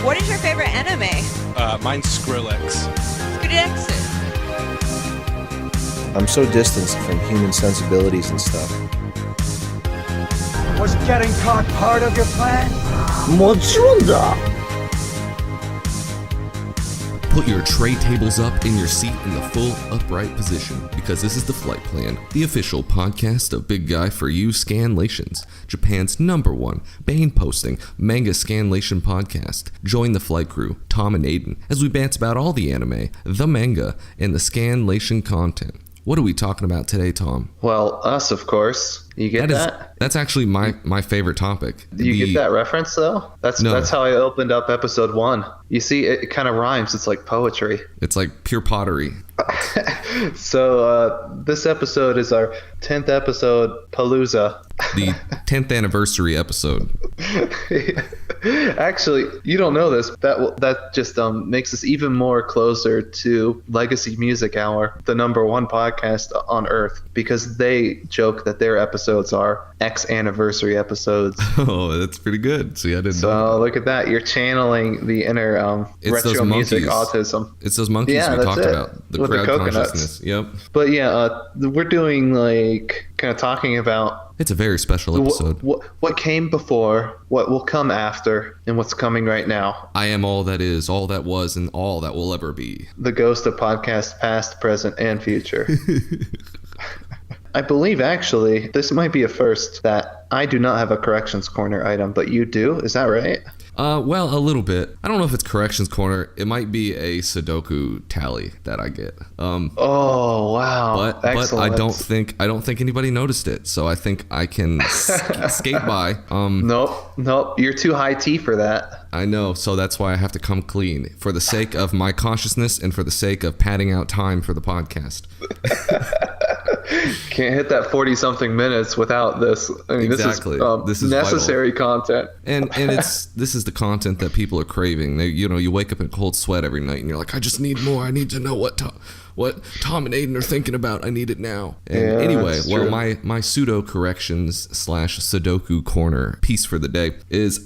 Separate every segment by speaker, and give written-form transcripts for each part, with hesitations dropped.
Speaker 1: What is your favorite anime?
Speaker 2: Mine's Skrillex.
Speaker 3: I'm so distanced from human sensibilities and stuff.
Speaker 4: Was getting caught part of your plan?
Speaker 5: Put your tray tables up in your seat in the full upright position, because this is the Flight Plan, the official podcast of Big Guy for You Scanlations, Japan's #1 Bane posting manga scanlation podcast. Join the flight crew, Tom and Aidan, as we bantz about all the anime, the manga, and the scanlation content. What are we talking about today, Tom?
Speaker 6: Well, us, of course. You get that?
Speaker 5: That's actually my favorite topic.
Speaker 6: Do you get that reference, though? That's how I opened up episode 1. You see, it kind of rhymes. It's like poetry.
Speaker 5: It's like pure pottery.
Speaker 6: So this episode is our 10th episode, Palooza.
Speaker 5: The 10th anniversary episode.
Speaker 6: Actually, you don't know this. That just makes us even more closer to Legacy Music Hour, the #1 podcast on Earth, because they joke that their episodes are X anniversary episodes.
Speaker 5: Oh, that's pretty good. See, I didn't know.
Speaker 6: So look at that. You're channeling the inner retro music autism.
Speaker 5: It's those monkeys we talked about. The
Speaker 6: with
Speaker 5: crowd
Speaker 6: the coconuts.
Speaker 5: consciousness. Yep.
Speaker 6: But yeah, we're doing like kind of talking about
Speaker 5: it's a very special episode.
Speaker 6: What came before, what will come after, and what's coming right now.
Speaker 5: I am all that is, all that was, and all that will ever be.
Speaker 6: The ghost of podcast past, present, and future. I believe, actually, this might be a first that I do not have a corrections corner item, but you do. Is that right?
Speaker 5: Well, a little bit. I don't know if it's corrections corner. It might be a Sudoku tally that I get.
Speaker 6: Oh wow!
Speaker 5: But I don't think anybody noticed it. So I think I can skate by.
Speaker 6: Nope. You're too high T for that.
Speaker 5: I know. So that's why I have to come clean for the sake of my consciousness and for the sake of padding out time for the podcast.
Speaker 6: Can't hit that 40-something minutes without this. I mean,
Speaker 5: exactly.
Speaker 6: This is necessary
Speaker 5: vital
Speaker 6: content.
Speaker 5: And this is the content that people are craving. You wake up in cold sweat every night and you're like, I just need more. I need to know what Tom and Aidan are thinking about. I need it now. And anyway, well, my pseudo corrections / Sudoku corner piece for the day is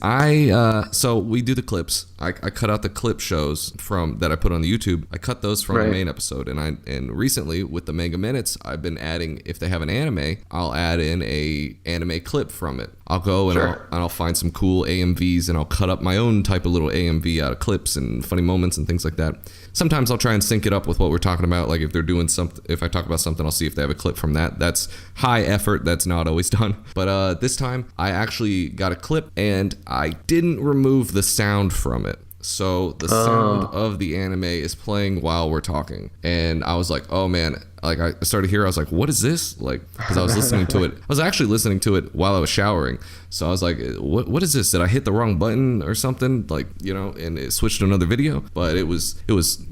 Speaker 5: so we do the clips. I cut out the clip shows that I put on the YouTube. I cut those from the main episode, and recently with the Manga Minutes, I've been adding, if they have an anime, I'll add in a anime clip from it. I'll go and I'll find some cool AMVs and I'll cut up my own type of little AMV out of clips and funny moments and things like that. Sometimes I'll try and sync it up with what we're talking about. Like if they're doing something, if I talk about something, I'll see if they have a clip from that. That's high effort. That's not always done. But this time I actually got a clip and I didn't remove the sound from it. So the sound of the anime is playing while we're talking. And I was like, oh man, like I started hearing, I was like, what is this? Like, because I was listening to it. I was actually listening to it while I was showering. So I was like, what is this? Did I hit the wrong button or something? Like, and it switched to another video. But it was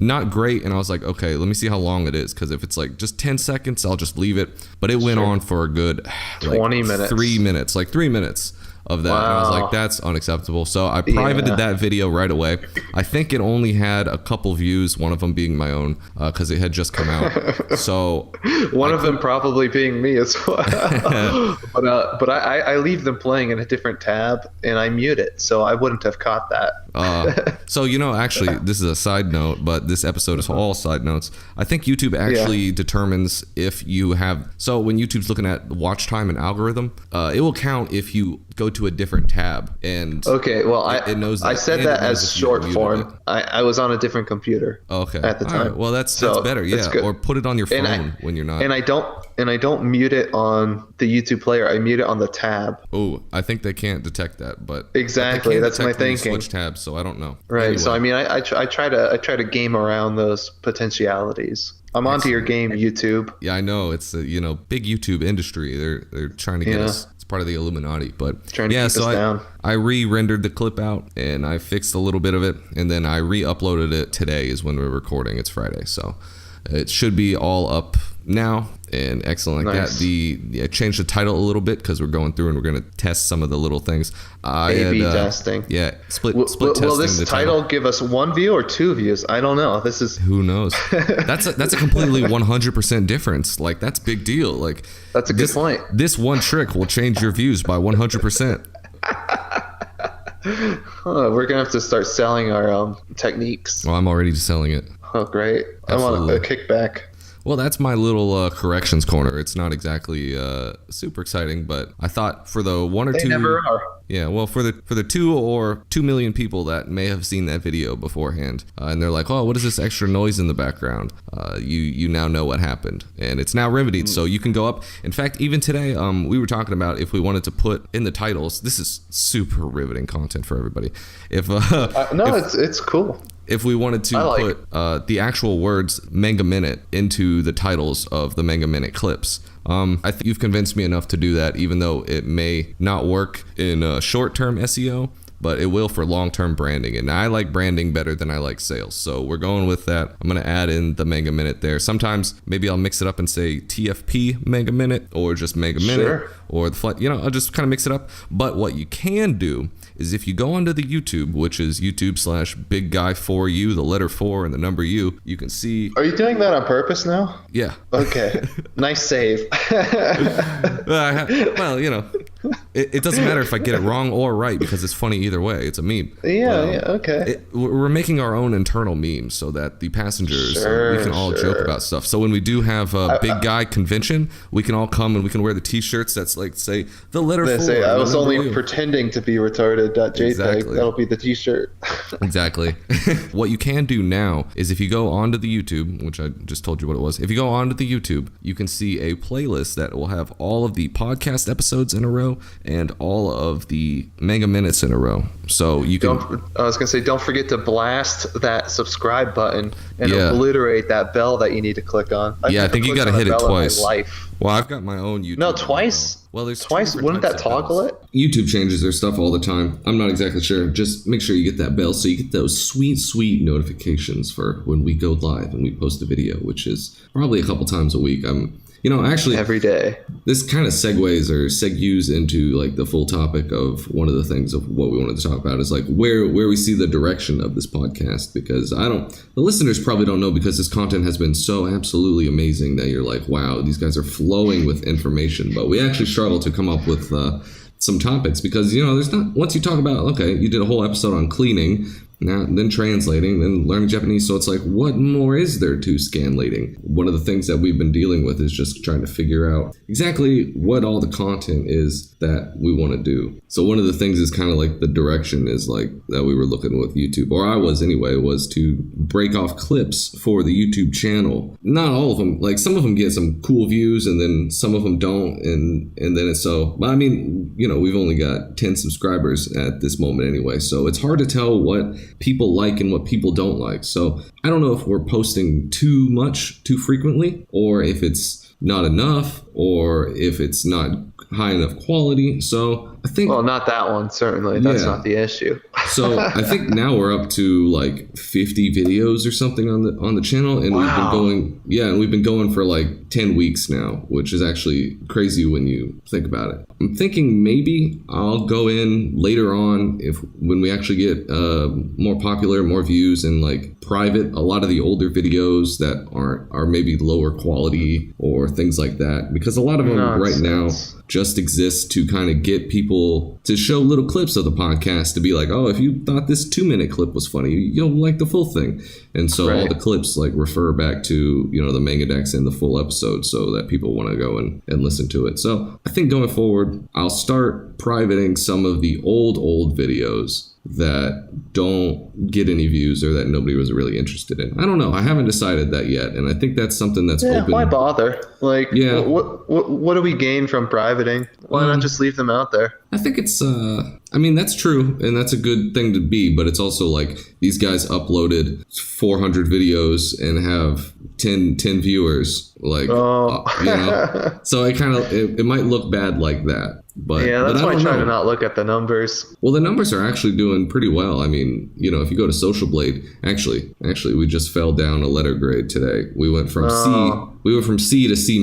Speaker 5: not great. And I was like, okay, let me see how long it is. Because if it's like just 10 seconds, I'll just leave it. But it went on for a good
Speaker 6: 20 minutes.
Speaker 5: 3 minutes, like 3 minutes of that.
Speaker 6: Wow.
Speaker 5: And I was like, that's unacceptable. So I privated that video right away. I think it only had a couple views, one of them being my own, because it had just come out. So
Speaker 6: one of them probably being me as well. but I leave them playing in a different tab and I mute it, so I wouldn't have caught that.
Speaker 5: So actually, this is a side note, but this episode is all side notes. I think YouTube actually determines if you have. So when YouTube's looking at watch time and algorithm, it will count if you go to a different tab. And
Speaker 6: it knows that. I said that as short form. I was on a different computer.
Speaker 5: Okay.
Speaker 6: At the time.
Speaker 5: Right. Well, that's better. Yeah. Or put it on your phone when you're not.
Speaker 6: And I don't mute it on the YouTube player. I mute it on the tab.
Speaker 5: Oh, I think they can't detect that, but
Speaker 6: exactly. That's my thinking.
Speaker 5: Switch tabs, so I don't know.
Speaker 6: Right.
Speaker 5: Anyway.
Speaker 6: So I mean, I try to game around those potentialities. I'm onto your game, YouTube.
Speaker 5: Yeah, I know. It's a big YouTube industry. They're trying to get us. It's part of the Illuminati, but
Speaker 6: trying to keep us down.
Speaker 5: I re-rendered the clip out and I fixed a little bit of it, and then I re-uploaded it today. Is when we're recording. It's Friday, so it should be all up now and excellent like that. I changed the title a little bit because we're going through and we're going to test some of the little things.
Speaker 6: A/B testing.
Speaker 5: Yeah, split testing.
Speaker 6: Will this title give us 1 view or 2 views? I don't know. This is
Speaker 5: who knows. That's a completely 100% difference. Like that's big deal. Like
Speaker 6: that's a good point.
Speaker 5: This one trick will change your views by 100%.
Speaker 6: We're gonna have to start selling our techniques.
Speaker 5: Well, I'm already selling it.
Speaker 6: Oh, great!
Speaker 5: Absolutely.
Speaker 6: I want a kickback.
Speaker 5: Well, that's my little corrections corner. It's not exactly super exciting, but I thought for the one or
Speaker 6: They
Speaker 5: two.
Speaker 6: never are.
Speaker 5: Yeah, well, for the 2 million people that may have seen that video beforehand, and they're like, "Oh, what is this extra noise in the background?" You now know what happened, and it's now remedied. So you can go up. In fact, even today, we were talking about if we wanted to put in the titles. This is super riveting content for everybody.
Speaker 6: It's cool.
Speaker 5: If we wanted to put the actual words Manga Minute into the titles of the Manga Minute clips, I think you've convinced me enough to do that, even though it may not work in short-term SEO, but it will for long-term branding. And I like branding better than I like sales. So we're going with that. I'm going to add in the Manga Minute there. Sometimes maybe I'll mix it up and say TFP Manga Minute or just Manga Minute or the flight. I'll just kind of mix it up. But what you can do is if you go onto the YouTube, which is YouTube/BigGuy4U, the letter 4 and the number U, you can see.
Speaker 6: Are you doing that on purpose now?
Speaker 5: Yeah.
Speaker 6: Okay. Nice save.
Speaker 5: Well, it doesn't matter if I get it wrong or right because it's funny either way. It's a meme.
Speaker 6: Yeah, okay.
Speaker 5: We're making our own internal memes so that the passengers, we can all joke about stuff. So when we do have a Big Guy convention, we can all come and we can wear the T-shirts that's like, say, the letter 4.
Speaker 6: Say, I was only pretending to be retarded. JPEG.
Speaker 5: Exactly.
Speaker 6: That'll be the T-shirt.
Speaker 5: Exactly. What you can do now is if you go onto the YouTube, which I just told you what it was, if you go onto the YouTube, you can see a playlist that will have all of the podcast episodes in a row and all of the Manga Minutes in a row. So you can.
Speaker 6: I was gonna say, don't forget to blast that subscribe button and obliterate that bell that you need to click on.
Speaker 5: I think you got to hit it twice.
Speaker 6: Life.
Speaker 5: Well, I've got my own YouTube.
Speaker 6: No, twice.
Speaker 5: Well, there's
Speaker 6: twice. Wouldn't that toggle it?
Speaker 5: YouTube changes their stuff all the time. I'm not exactly sure. Just make sure you get that bell so you get those sweet, sweet notifications for when we go live and we post a video, which is probably a couple times a week. Actually,
Speaker 6: every day.
Speaker 5: This kind of segues into like the full topic of one of the things of what we wanted to talk about is like where we see the direction of this podcast, because the listeners probably don't know, because this content has been so absolutely amazing that you're like, wow, these guys are flowing with information. But we actually struggle to come up with some topics because, there's not, once you talk about, okay, you did a whole episode on cleaning, now then translating, then learning Japanese. So it's like, what more is there to scanlating? One of the things that we've been dealing with is just trying to figure out exactly what all the content is that we want to do. So one of the things is kind of like the direction is like that we were looking with YouTube, or I was anyway, was to break off clips for the YouTube channel. Not all of them, like some of them get some cool views and then some of them don't. And then it's but I mean, we've only got 10 subscribers at this moment anyway. So it's hard to tell what people like and what people don't like. So I don't know if we're posting too much too frequently, or if it's not enough, or if it's not high enough quality. So I think,
Speaker 6: well, not that one, certainly. That's not the issue.
Speaker 5: So I think now we're up to like 50 videos or something on the channel, and we've been going for like 10 weeks now, which is actually crazy when you think about it. I'm thinking maybe I'll go in later on when we actually get more popular, more views, and like private a lot of the older videos that are maybe lower quality or things like that, because a lot of them right now just exist to kind of get people to show little clips of the podcast to be like, oh, if you thought this 2-minute clip was funny, you'll like the full thing. And so all the clips like refer back to, the manga decks and the full episode so that people want to go and listen to it. So I think going forward, I'll start privating some of the old videos that don't get any views or that nobody was really interested in. I don't know. I haven't decided that yet. And I think that's something that's open.
Speaker 6: Why bother? Like, what do we gain from privating? Why not just leave them out there?
Speaker 5: I think it's, that's true. And that's a good thing to be. But it's also like these guys uploaded 400 videos and have 10 viewers. Like, so it might look bad like that. But
Speaker 6: that's why I try to not look at the numbers.
Speaker 5: Well, the numbers are actually doing pretty well. I mean, if you go to Social Blade, actually, we just fell down a letter grade today. We went from C to C-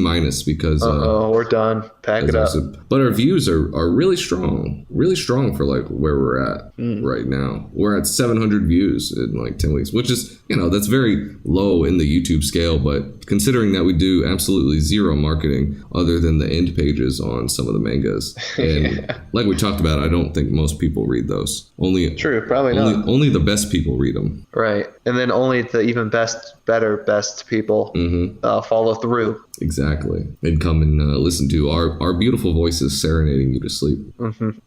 Speaker 5: because
Speaker 6: we're done. Pack it up.
Speaker 5: But our views are really strong for like where we're at right now. We're at 700 views in like 10 weeks, which is, that's very low in the YouTube scale. But considering that we do absolutely zero marketing other than the end pages on some of the mangas, and like we talked about, I don't think most people read those.
Speaker 6: Probably not.
Speaker 5: Only the best people read them.
Speaker 6: Right, and then only the even best people follow through.
Speaker 5: Exactly, and come and listen to our beautiful voices serenading you to sleep.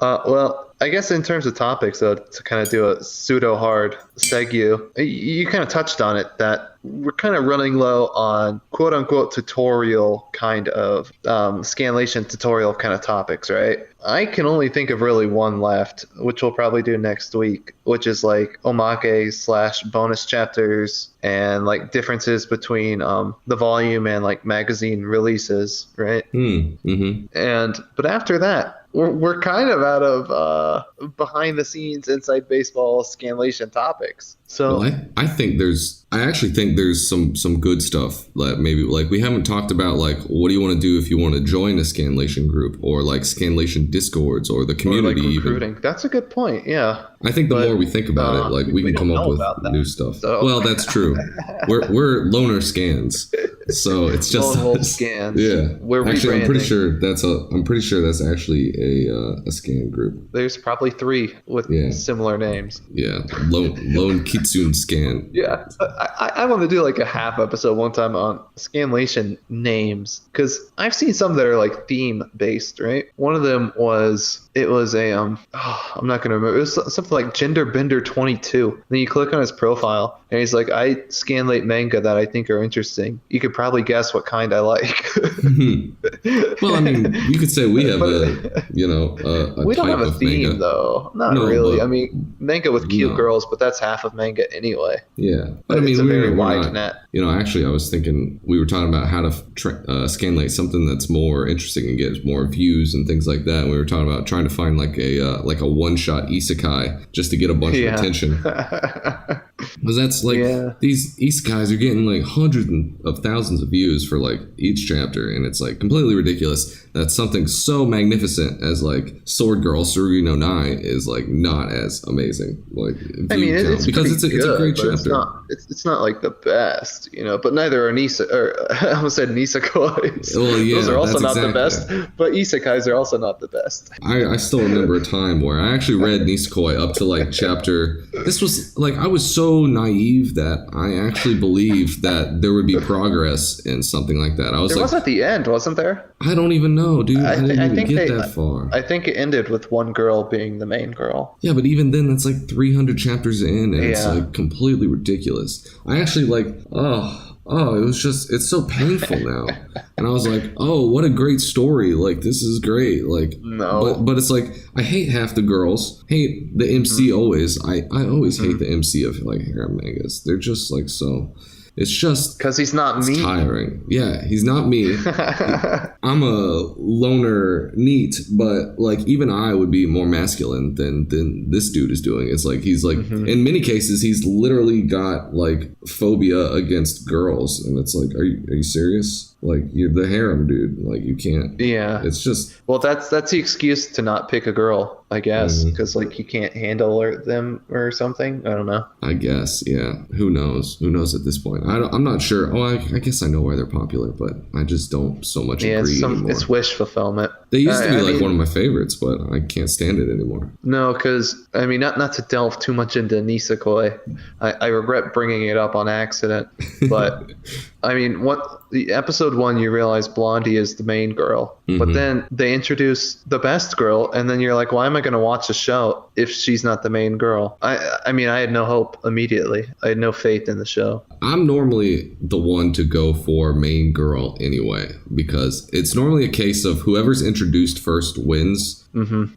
Speaker 6: Well, I guess in terms of topics, though, to kind of do a pseudo hard segue, you kind of touched on it that we're kind of running low on quote unquote tutorial kind of scanlation tutorial kind of topics, right? I can only think of really one left, which we'll probably do next week, which is like omake / bonus chapters and like differences between the volume and like magazine releases, right? But after that, we're kind of out of behind the scenes inside baseball scanlation topics. So
Speaker 5: well, I actually think there's some good stuff that maybe like we haven't talked about, like what do you want to do if you want to join a scanlation group or like scanlation discords or the community,
Speaker 6: or like recruiting.
Speaker 5: Even.
Speaker 6: That's a good point. Yeah.
Speaker 5: I think the more we think about it, like we can come up with new stuff. So. Well, that's true. We're loner scans, so it's just
Speaker 6: lone wolf scans.
Speaker 5: Yeah,
Speaker 6: we're
Speaker 5: actually,
Speaker 6: rebranding.
Speaker 5: I'm pretty sure that's actually a scan group.
Speaker 6: There's probably 3 with similar names.
Speaker 5: Yeah, lone kitsune scan.
Speaker 6: Yeah, I want to do like a half episode one time on scanlation names, because I've seen some that are like theme based, right? One of them was a I'm not gonna remember. It was something like Gender Bender 22. Then you click on his profile and he's like, I scanlate manga that I think are interesting. You could probably guess what kind I like.
Speaker 5: Well, I mean, you could say we have
Speaker 6: we don't have a theme
Speaker 5: manga.
Speaker 6: Though. Not really. I mean, manga with cute girls, but that's half of manga anyway.
Speaker 5: Yeah,
Speaker 6: but
Speaker 5: I mean,
Speaker 6: it's a very wide net.
Speaker 5: Actually, I was thinking we were talking about how to scanlate something that's more interesting and get more views and things like that. And we were talking about trying to find like a one-shot isekai just to get a bunch of attention. Because that's like these isekais are getting like hundreds of thousands of views for like each chapter, and it's like completely ridiculous that something so magnificent as like Sword Girl Tsurugi no Nai is like not as amazing. Like
Speaker 6: I mean, it's
Speaker 5: because it's a great chapter.
Speaker 6: It's not like the best, but neither are I almost said Nisekoi.
Speaker 5: Well, yeah,
Speaker 6: those are also not the best, but isekais are also not the best.
Speaker 5: I still remember a time where I actually read Nisekoi up to like chapter. This was like I was so naive that I actually believed that there would be progress in something like that. I was
Speaker 6: there
Speaker 5: like,
Speaker 6: was at the end, wasn't there?
Speaker 5: I don't even know, dude. I didn't even get that far.
Speaker 6: I think it ended with one girl being the main girl.
Speaker 5: Yeah, but even then, that's like 300 chapters in, and it's like completely ridiculous. I actually like, it's so painful now. And I was like, oh, what a great story. Like, this is great. Like,
Speaker 6: no.
Speaker 5: But it's like, I hate half the girls. Hate the MC always. I always hate the MC of like harem mangas. They're just like so... It's just
Speaker 6: because he's not me.
Speaker 5: Tiring. Yeah, he's not me. I'm a loner neat, but like even I would be more masculine than this dude is doing. It's like he's like in many cases he's literally got like phobia against girls, and it's like, are you serious? Like, you're the harem dude. Like, you can't. Yeah. It's just.
Speaker 6: Well, that's the excuse to not pick a girl, I guess, because like you can't handle them or something. I don't know.
Speaker 5: I guess, yeah. Who knows? Who knows at this point? I'm not sure. Oh, I guess I know why they're popular, but I just don't so much agree anymore.
Speaker 6: It's wish fulfillment.
Speaker 5: They used to be one of my favorites, but I can't stand it anymore.
Speaker 6: No, because I mean, not to delve too much into Nisekoi. I regret bringing it up on accident, but I mean, the episode 1, you realize Blondie is the main girl, but then they introduce the best girl, and then you're like, why am I going to watch a show if she's not the main girl? I mean, I had no hope immediately. I had no faith in the show.
Speaker 5: I'm normally the one to go for main girl anyway, because it's normally a case of whoever's introduced first wins.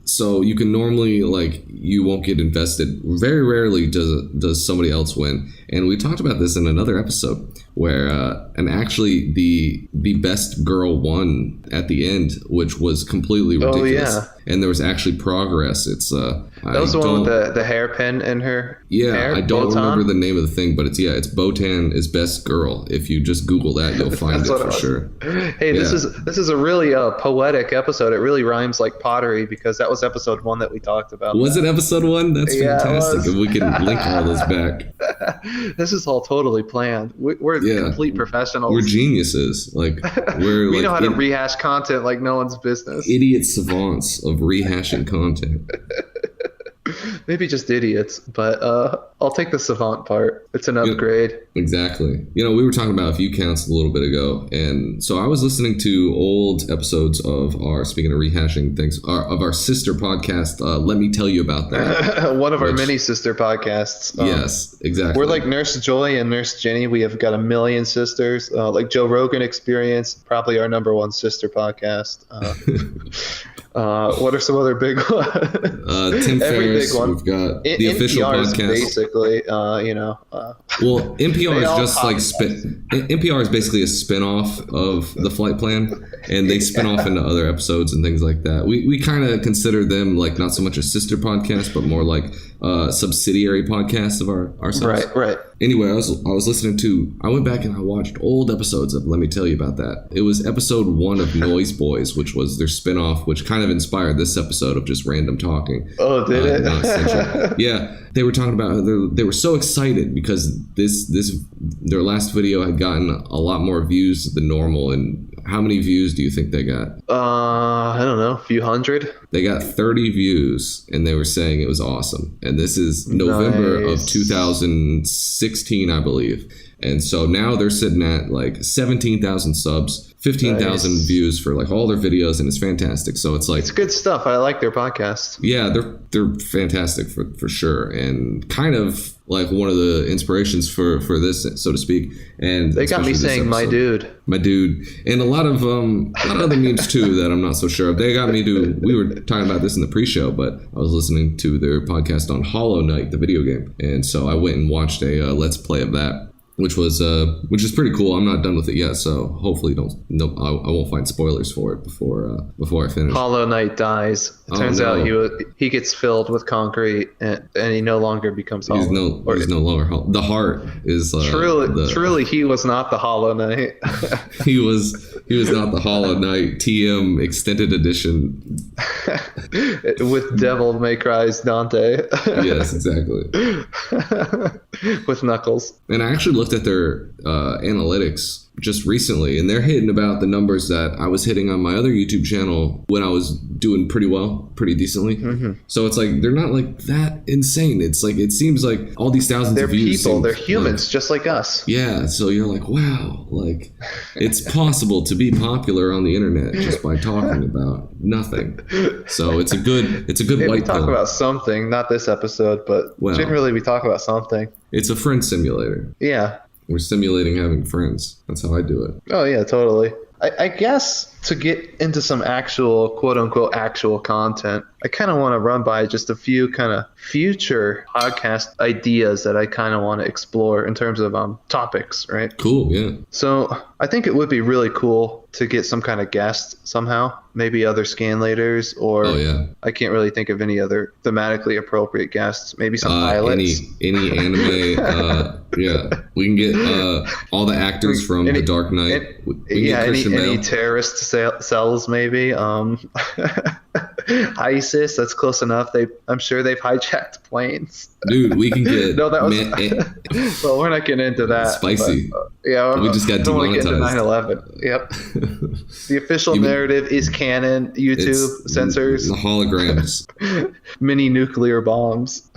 Speaker 5: So you can normally, like, you won't get invested. Very rarely does somebody else win. And we talked about this in another episode where, and actually the best girl won at the end, which was completely ridiculous.
Speaker 6: Oh, yeah.
Speaker 5: And there was actually progress. It's
Speaker 6: that was the one with the hairpin in her hair?
Speaker 5: I don't
Speaker 6: Botan?
Speaker 5: remember the name of the thing, but it's Botan is best girl. If you just Google that, you'll find it for sure.
Speaker 6: Hey, this is a really poetic episode. It really rhymes like pottery because that was episode 1 that we talked about.
Speaker 5: Was it episode 1? That's fantastic.
Speaker 6: It was.
Speaker 5: And we can link all those back.
Speaker 6: This is all totally planned. We're complete professionals.
Speaker 5: We're geniuses. Like
Speaker 6: we know how to rehash content like no one's business.
Speaker 5: Idiot savants of rehashing content.
Speaker 6: Maybe just idiots, but I'll take the savant part. It's an upgrade.
Speaker 5: Exactly. We were talking about view counts a little bit ago, and so I was listening to old episodes of speaking of rehashing things, of our sister podcast, Let Me Tell You About That.
Speaker 6: One of our many sister podcasts.
Speaker 5: Yes, exactly.
Speaker 6: We're like Nurse Joy and Nurse Jenny. We have got a million sisters. Like Joe Rogan Experience, probably our number 1 sister podcast. What are some other big ones?
Speaker 5: Tim Ferriss.
Speaker 6: Big one.
Speaker 5: We've got the official podcast.
Speaker 6: Basically,
Speaker 5: well, NPR is just like NPR is basically a spin-off of the Flight Plan, and they spin off into other episodes and things like that. We kind of consider them like not so much a sister podcast, but more like subsidiary podcasts of ourselves.
Speaker 6: Right.
Speaker 5: Anyway, I was listening to. I went back and I watched old episodes of Let Me Tell You About That. It was episode 1 of Noise Boys, which was their spin-off, which kind of inspired this episode of just random talking.
Speaker 6: Oh, did it?
Speaker 5: Not essential. Yeah, they were talking about they were so excited because their last video had gotten a lot more views than normal. And how many views do you think they got?
Speaker 6: I don't know, a few hundred.
Speaker 5: They got 30 views, and they were saying it was awesome. And this is November of 2016, I believe. And so now they're sitting at like 17,000 subs, 15,000 views for like all their videos, and it's fantastic. So it's like
Speaker 6: it's good stuff. I like their podcast.
Speaker 5: Yeah, they're fantastic for sure, and kind of like one of the inspirations for this, so to speak. And
Speaker 6: they got me saying my dude, and a lot of other memes too that I'm not so sure of. They got me to. We were talking about this in the pre-show, but I was listening to their podcast on Hollow Knight, the video game, and so I went and watched a let's play of that. Which is pretty cool. I'm not done with it yet, so hopefully I won't find spoilers for it before I finish. Hollow Knight dies. It turns out he gets filled with concrete, and he no longer becomes hollow.
Speaker 5: He's no longer hollow. The heart is
Speaker 6: truly he was not the Hollow Knight.
Speaker 5: he was not the Hollow Knight TM extended edition
Speaker 6: with Devil May Cry's Dante.
Speaker 5: Yes, exactly.
Speaker 6: With Knuckles.
Speaker 5: And I actually looked at their analytics just recently, and they're hitting about the numbers that I was hitting on my other YouTube channel when I was doing pretty decently. Mm-hmm. So it's like they're not like that insane. It's like it seems like all these thousands of views.
Speaker 6: They're humans just like us.
Speaker 5: Yeah, so you're like, wow, like it's possible to be popular on the internet just by talking about nothing. So it's a good white pill.
Speaker 6: We talk about something, not this episode, but generally we talk about something.
Speaker 5: It's a friend simulator.
Speaker 6: Yeah.
Speaker 5: We're simulating having friends. That's how I do it.
Speaker 6: Oh, yeah, totally. I guess to get into some actual, quote-unquote, actual content, I kind of want to run by just a few kind of future podcast ideas that I kind of want to explore in terms of topics, right?
Speaker 5: Cool, yeah.
Speaker 6: So I think it would be really cool to get some kind of guest somehow, maybe other scanlators, or I can't really think of any other thematically appropriate guests. Maybe some pilots.
Speaker 5: Any anime. Yeah, we can get all the actors from The Dark Knight.
Speaker 6: Any terrorist cells maybe. ISIS, that's close enough. I'm sure they've hijacked planes.
Speaker 5: Dude, we can get
Speaker 6: no, that was well, we're not getting into that.
Speaker 5: Spicy.
Speaker 6: But, we just got demonetized. 9/11. Yep. The official narrative is canon. YouTube censors.
Speaker 5: The holograms.
Speaker 6: Mini nuclear bombs.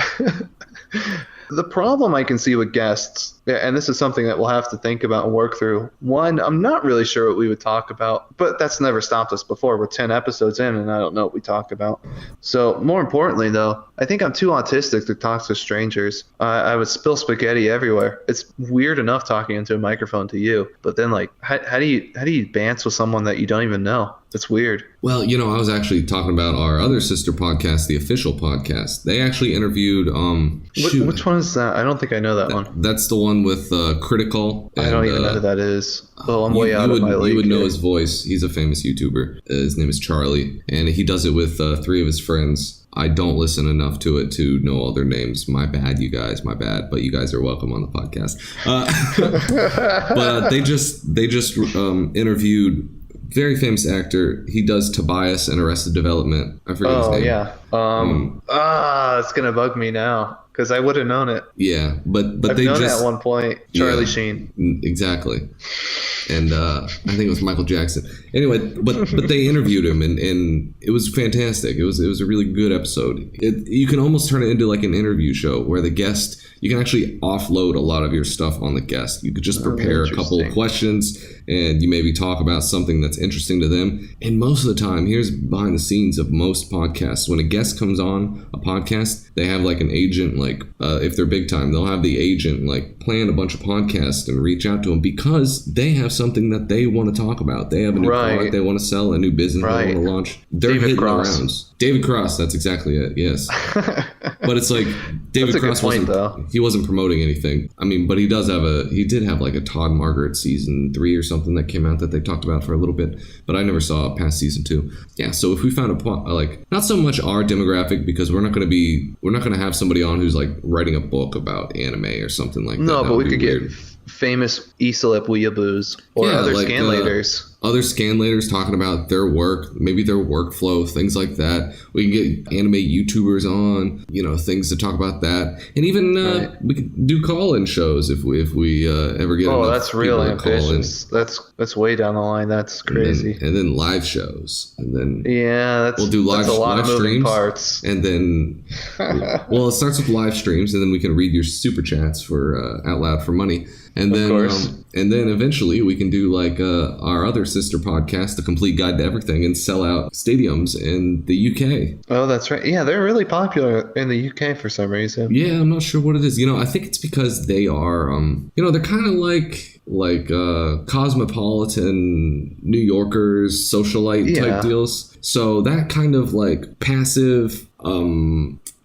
Speaker 6: The problem I can see with guests, and this is something that we'll have to think about and work through. One, I'm not really sure what we would talk about, but that's never stopped us before. We're 10 episodes in, and I don't know what we talk about. So more importantly, though, I think I'm too autistic to talk to strangers. I would spill spaghetti everywhere. It's weird enough talking into a microphone to you, but then like, how do you bantz with someone that you don't even know? It's weird.
Speaker 5: Well, I was actually talking about our other sister podcast, the Official Podcast. They actually interviewed
Speaker 6: which one is that? I don't think I know that one.
Speaker 5: That's the one with Critical.
Speaker 6: I don't even know who that is. Well, I'm way out of my league.
Speaker 5: You would know his voice. He's a famous YouTuber. His name is Charlie, and he does it with 3 of his friends. I don't listen enough to it to know all their names. My bad, you guys. My bad. But you guys are welcome on the podcast. But they just interviewed very famous actor. He does Tobias in Arrested Development. I forget his name.
Speaker 6: Oh yeah. It's gonna bug me now because I would have known it.
Speaker 5: Yeah, but
Speaker 6: I've
Speaker 5: they
Speaker 6: known
Speaker 5: just
Speaker 6: at one point Charlie Sheen.
Speaker 5: Exactly. And I think it was Michael Jackson. Anyway, but they interviewed him, and it was fantastic. It was a really good episode. You can almost turn it into like an interview show where the guest, you can actually offload a lot of your stuff on the guest. You could just prepare a couple of questions, and you maybe talk about something that's interesting to them. And most of the time, here's behind the scenes of most podcasts. When a guest comes on a podcast, they have like an agent, like if they're big time, they'll have the agent like plan a bunch of podcasts and reach out to them because they have something that they want to talk about. They have a new product they want to sell, a new business they want to launch. They're hitting the rounds. David Cross, that's exactly it. Yes, but it's like David Cross wasn't promoting anything. I mean, but he did have like a Todd Margaret season 3 or something that came out that they talked about for a little bit, but I never saw past season 2. Yeah, so if we found not so much our demographic, because we're not going to have somebody on who's like writing a book about anime or something like that.
Speaker 6: No, but we could get famous Isalip weeaboos or other scanlators.
Speaker 5: Other scanlators talking about their work, maybe their workflow, things like that. We can get anime YouTubers on, things to talk about that. And even we could do call-in shows if we ever get enough
Speaker 6: that's real
Speaker 5: people to call in.
Speaker 6: ambitious. That's way down the line. That's crazy.
Speaker 5: And then live shows. And then
Speaker 6: we'll
Speaker 5: do live
Speaker 6: a lot of moving
Speaker 5: streams.
Speaker 6: Parts.
Speaker 5: And then it starts with live streams, and then we can read your super chats for out loud for money. And then eventually we can do like our other sister podcast, The Complete Guide to Everything, and sell out stadiums in the UK.
Speaker 6: Oh, that's right. Yeah, they're really popular in the UK for some reason.
Speaker 5: Yeah, I'm not sure what it is. I think it's because they are, they're kind of like cosmopolitan New Yorkers, socialite type deals. So that kind of like passive,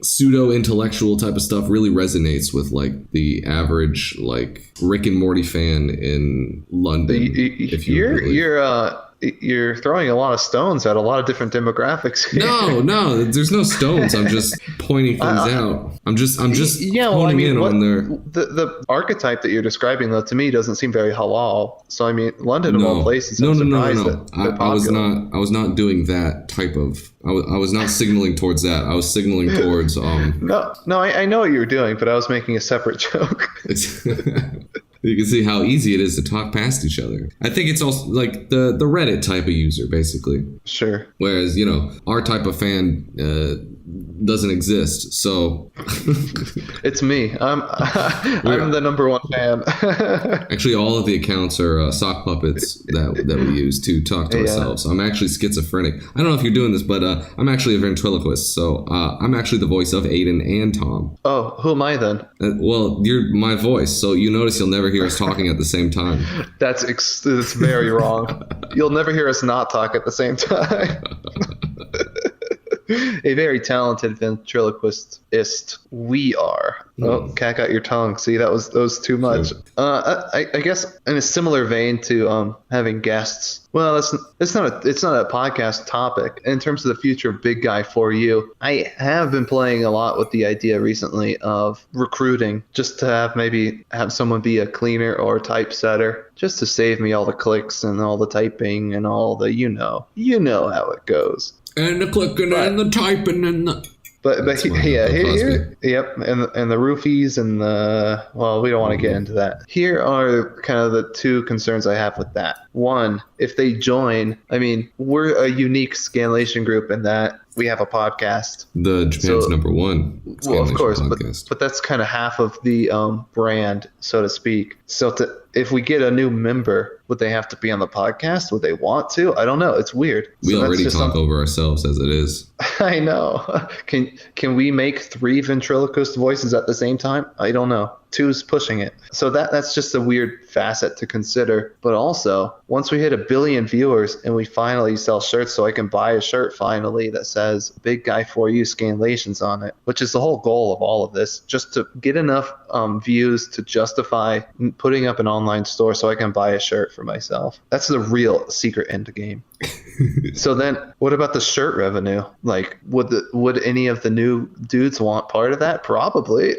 Speaker 5: pseudo-intellectual type of stuff really resonates with like the average like Rick and Morty fan in London.
Speaker 6: You're throwing a lot of stones at a lot of different demographics here.
Speaker 5: No, there's no stones. I'm just pointing things out. I'm just honing in on their
Speaker 6: the archetype that you're describing though to me doesn't seem very halal. So I mean, London of all places. I'm surprised that
Speaker 5: I was not doing that type of. I was not signaling towards that. I was signaling towards.
Speaker 6: No, I know what you were doing, but I was making a separate joke.
Speaker 5: You can see how easy it is to talk past each other. I think it's also like the Reddit type of user, basically.
Speaker 6: Sure.
Speaker 5: Whereas, our type of fan doesn't exist. So
Speaker 6: it's me. I'm the number one fan.
Speaker 5: Actually, all of the accounts are sock puppets that we use to talk to ourselves. I'm actually schizophrenic. I don't know if you're doing this, but I'm actually a ventriloquist. So I'm actually the voice of Aidan and Tom.
Speaker 6: Oh, who am I then?
Speaker 5: Well, you're my voice, so you notice you'll never hear us talking at the same time.
Speaker 6: That's very wrong. You'll never hear us not talk at the same time. A very talented ventriloquist we are. Oh, cat got your tongue. See, that was too much. I guess in a similar vein to having guests. Well, it's not a podcast topic. In terms of the future of Big Guy for You, I have been playing a lot with the idea recently of recruiting, just to have someone be a cleaner or typesetter, just to save me all the clicks and all the typing and all the you know how it goes.
Speaker 5: And the clicking and the typing and the...
Speaker 6: But here, yep, and the roofies and we don't want to get into that. Here are kind of the two concerns I have with that. One, if they join, I mean, we're a unique scanlation group in that we have a podcast.
Speaker 5: The Japan's number one.
Speaker 6: Well, of course,
Speaker 5: podcast.
Speaker 6: but that's kind of half of the brand, so to speak. So if we get a new member, would they have to be on the podcast? Would they want to? I don't know. It's weird.
Speaker 5: We already talk over ourselves as it is.
Speaker 6: I know. Can we make 3 ventriloquist voices at the same time? I don't know. two's pushing it. So that's just a weird facet to consider. But also, once we hit 1 billion viewers and we finally sell shirts, so I can buy a shirt finally that says "Big Guy for You" scanlations on it, which is the whole goal of all of this, just to get enough views to justify putting up an online store so I can buy a shirt for myself. That's the real secret end game. So then, what about the shirt revenue? Like, would any of the new dudes want part of that? Probably.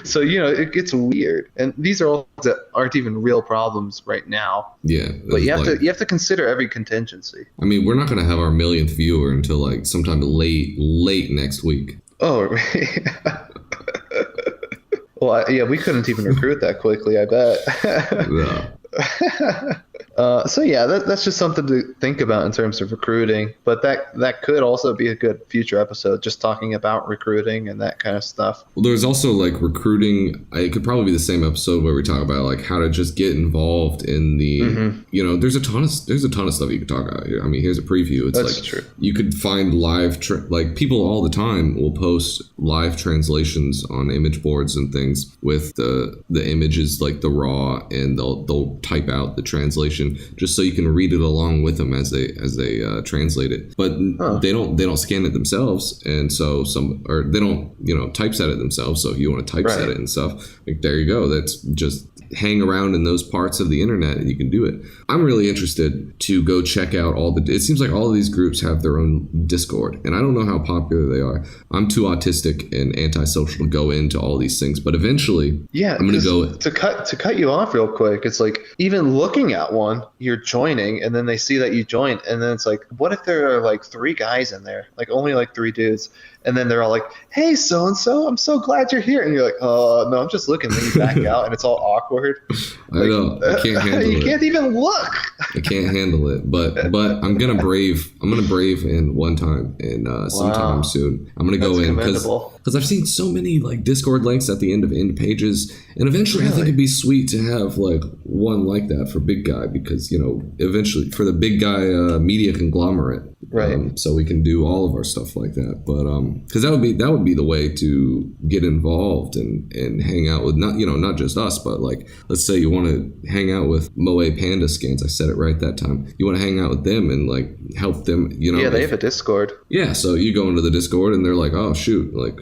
Speaker 6: So it gets weird, and these are all that aren't even real problems right now.
Speaker 5: Yeah,
Speaker 6: but you have to consider every contingency.
Speaker 5: I mean, we're not going to have our millionth viewer until like sometime late next week.
Speaker 6: Oh, well, yeah, we couldn't even recruit that quickly, I bet.
Speaker 5: Yeah.
Speaker 6: So yeah, that's just something to think about in terms of recruiting. But that could also be a good future episode, just talking about recruiting and that kind of stuff.
Speaker 5: Well, there's also like recruiting. It could probably be the same episode where we talk about like how to just get involved in the. There's a ton of stuff you could talk about here. I mean, here's a preview. It's
Speaker 6: that's
Speaker 5: like
Speaker 6: true.
Speaker 5: You could find live like people all the time will post live translations on image boards and things with the images like the raw, and they'll type out the translation just so you can read it along with them as they translate it. But they don't scan it themselves, and so they don't typeset it themselves. So if you want to typeset it and stuff, like there you go. That's just hang around in those parts of the internet and you can do it. I'm really interested to go check out it seems like all of these groups have their own Discord, and I don't know how popular they are. I'm too autistic and antisocial to go into all these things, but eventually I'm going to go.
Speaker 6: To cut you off real quick, it's like even looking at one, you're joining, and then they see that you joined, and then it's like, what if there are like 3 guys in there, like only like 3 dudes, and then they're all like, "Hey, so and so, I'm so glad you're here," and you're like, "Oh no, I'm just looking." Then you back out, and it's all awkward.
Speaker 5: I know. I can't handle it.
Speaker 6: You can't even look.
Speaker 5: I can't handle it, but I'm gonna brave in one time and sometime soon. I'm gonna go in because I've seen so many like Discord links at the end of pages, and eventually I think it'd be sweet to have like one like that for Big Guy, because eventually for the Big Guy media conglomerate, right? So we can do all of our stuff like that, but because that would be the way to get involved and hang out with not just us, but like let's say you want to hang out with Moe Panda Scans. I said it right that time. You want to hang out with them and like help them. Yeah,
Speaker 6: they have a Discord. Yeah,
Speaker 5: so you go into the Discord and they're like, oh shoot, like,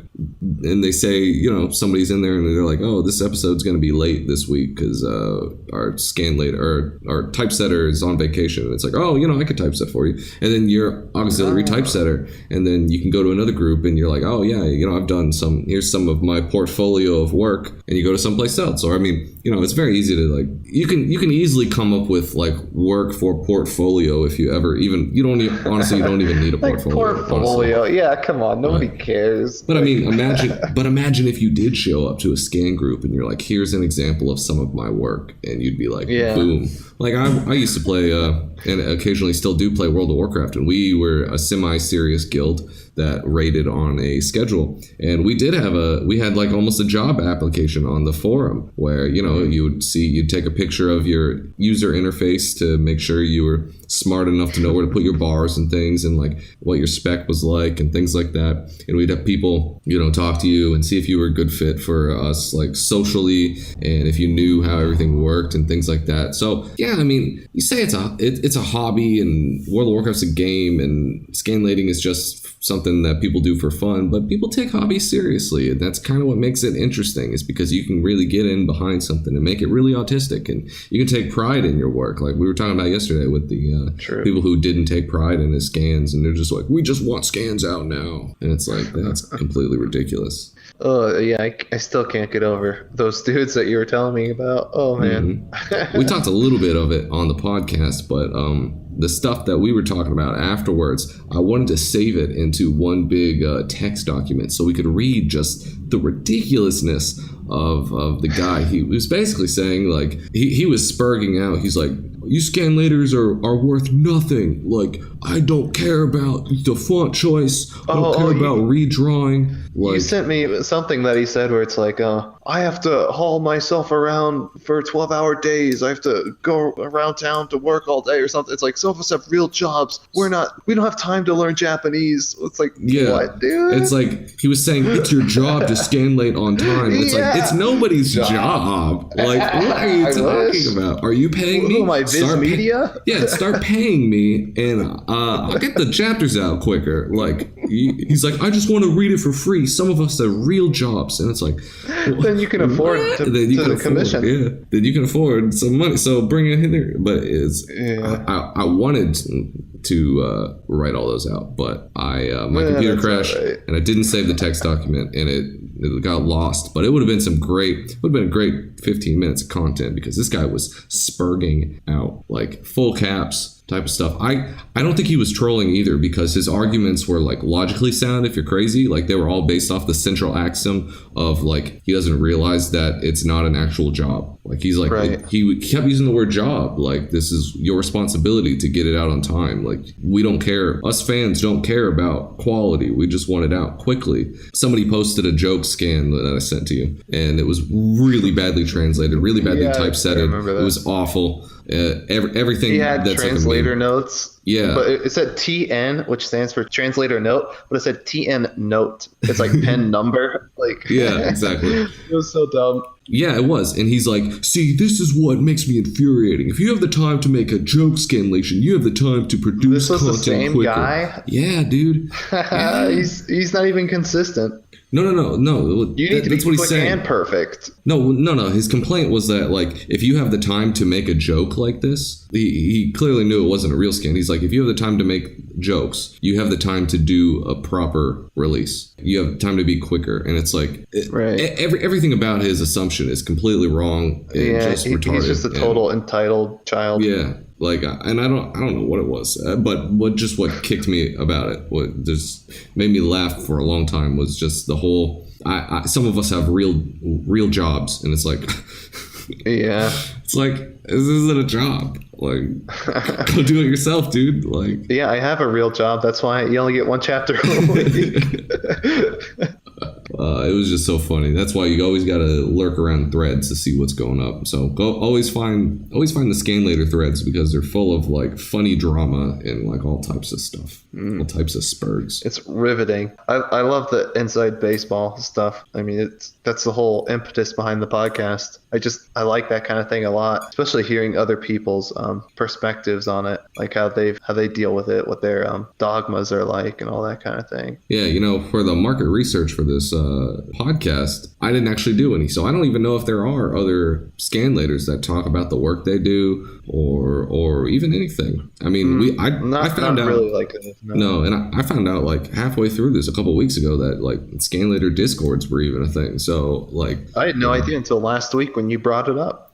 Speaker 5: and they say somebody's in there and they're like, oh, this episode's gonna be late this week because our our typesetter is on vacation. And it's like, oh, I could typeset for you, and then your auxiliary typesetter, and then you can go to another group and you're like, oh yeah, I've done here's some of my portfolio of work, and you go to someplace else. Or I mean, it's very easy to like, you can easily come up with like work for portfolio if you ever you don't even need a portfolio.
Speaker 6: Portfolio, honestly. Yeah, come on, nobody cares.
Speaker 5: But I mean, imagine if you did show up to a scan group and you're like, here's an example of some of my work, and you'd be like, boom. Like I used to play and occasionally still do play World of Warcraft, and we were a semi-serious guild that rated on a schedule, and we had like almost a job application on the forum where you'd take a picture of your user interface to make sure you were smart enough to know where to put your bars and things, and like what your spec was like and things like that, and we'd have people talk to you and see if you were a good fit for us like socially, and if you knew how everything worked and things like that. So yeah, I mean, you say it's a hobby, and World of Warcraft's a game, and scanlating is just something that people do for fun, but people take hobbies seriously, and that's kind of what makes it interesting, is because you can really get in behind something and make it really autistic, and you can take pride in your work, like we were talking about yesterday with the people who didn't take pride in his scans, and they're just like, we just want scans out now, and it's like, that's completely ridiculous.
Speaker 6: Oh yeah, I still can't get over those dudes that you were telling me about. Oh man.
Speaker 5: We talked a little bit of it on the podcast, but the stuff that we were talking about afterwards, I wanted to save it into one big text document so we could read just the ridiculousness of the guy. He was basically saying, like, he was spurging out. He's like, you scanlators are worth nothing. Like, I don't care about the font choice. I don't care about redrawing. Like,
Speaker 6: you sent me something that he said where it's like, I have to haul myself around for 12-hour days. I have to go around town to work all day or something. It's like, some of us have real jobs. We don't have time to learn Japanese. It's like, what, dude?
Speaker 5: It's like, he was saying it's your job to scanlate on time. It's like, it's nobody's job. Like, what are you talking about? Are you paying me?
Speaker 6: Who am I, Viz Media?
Speaker 5: Start paying me, and I'll get the chapters out quicker. Like, he's like, I just want to read it for free. Some of us have real jobs, and it's like,
Speaker 6: then you can afford to commission.
Speaker 5: Yeah, then you can afford some money. So bring it in there. But I wanted to write all those out, but my computer crashed, and I didn't save the text document, and it got lost. But it would have been a great 15 minutes of content, because this guy was spurging out like full caps type of stuff. I don't think he was trolling either, because his arguments were like logically sound if you're crazy. Like, they were all based off the central axiom of like, he doesn't realize that it's not an actual job. Like, he's like, he kept using the word job. Like, this is your responsibility to get it out on time. Like, we don't care. Us fans don't care about quality. We just want it out quickly. Somebody posted a joke scan that I sent to you, and it was really badly translated, really badly typesetted. It was awful. Everything
Speaker 6: he had
Speaker 5: that's
Speaker 6: translator notes.
Speaker 5: Yeah,
Speaker 6: but it said TN, which stands for translator note, but it said TN note. It's like pen number. Like,
Speaker 5: yeah, exactly.
Speaker 6: It was so dumb.
Speaker 5: Yeah, it was. And he's like, see, this is what makes me infuriating. If you have the time to make a joke scanlation, you have the time to produce
Speaker 6: content quicker. This was the same
Speaker 5: quicker.
Speaker 6: guy?
Speaker 5: Yeah, dude. Yeah.
Speaker 6: He's not even consistent.
Speaker 5: No.
Speaker 6: You need to be
Speaker 5: that's what he's
Speaker 6: quick
Speaker 5: saying.
Speaker 6: and perfect.
Speaker 5: No. His complaint was that, like, if you have the time to make a joke like this, he clearly knew it wasn't a real scan. He's like, if you have the time to make jokes, you have the time to do a proper release. You have time to be quicker. And it's like, everything about his assumption is completely wrong and just retarded. He's
Speaker 6: just a total entitled child.
Speaker 5: Yeah. Like, and I don't know what it was, but what kicked me about it, what just made me laugh for a long time, was just the whole. Some of us have real jobs, and it's like,
Speaker 6: yeah,
Speaker 5: it's like, this isn't a job. Like, go do it yourself, dude. Like,
Speaker 6: yeah, I have a real job. That's why you only get one chapter a week.
Speaker 5: It was just so funny. That's why you always got to lurk around threads to see what's going up. So always find the scanlator threads, because they're full of like funny drama and like all types of stuff, all types of spurgs.
Speaker 6: It's riveting. I love the inside baseball stuff. I mean, that's the whole impetus behind the podcast. I like that kind of thing a lot, especially hearing other people's perspectives on it, like how they deal with it, what their dogmas are like, and all that kind of thing.
Speaker 5: Yeah, for the market research for this podcast, I didn't actually do any, so I don't even know if there are other scanlators that talk about the work they do or even anything. I mean, I found out
Speaker 6: really like it.
Speaker 5: No, and I found out like halfway through this a couple weeks ago that like scanlator discords were even a thing. So like,
Speaker 6: I had no idea until last week when you brought it up.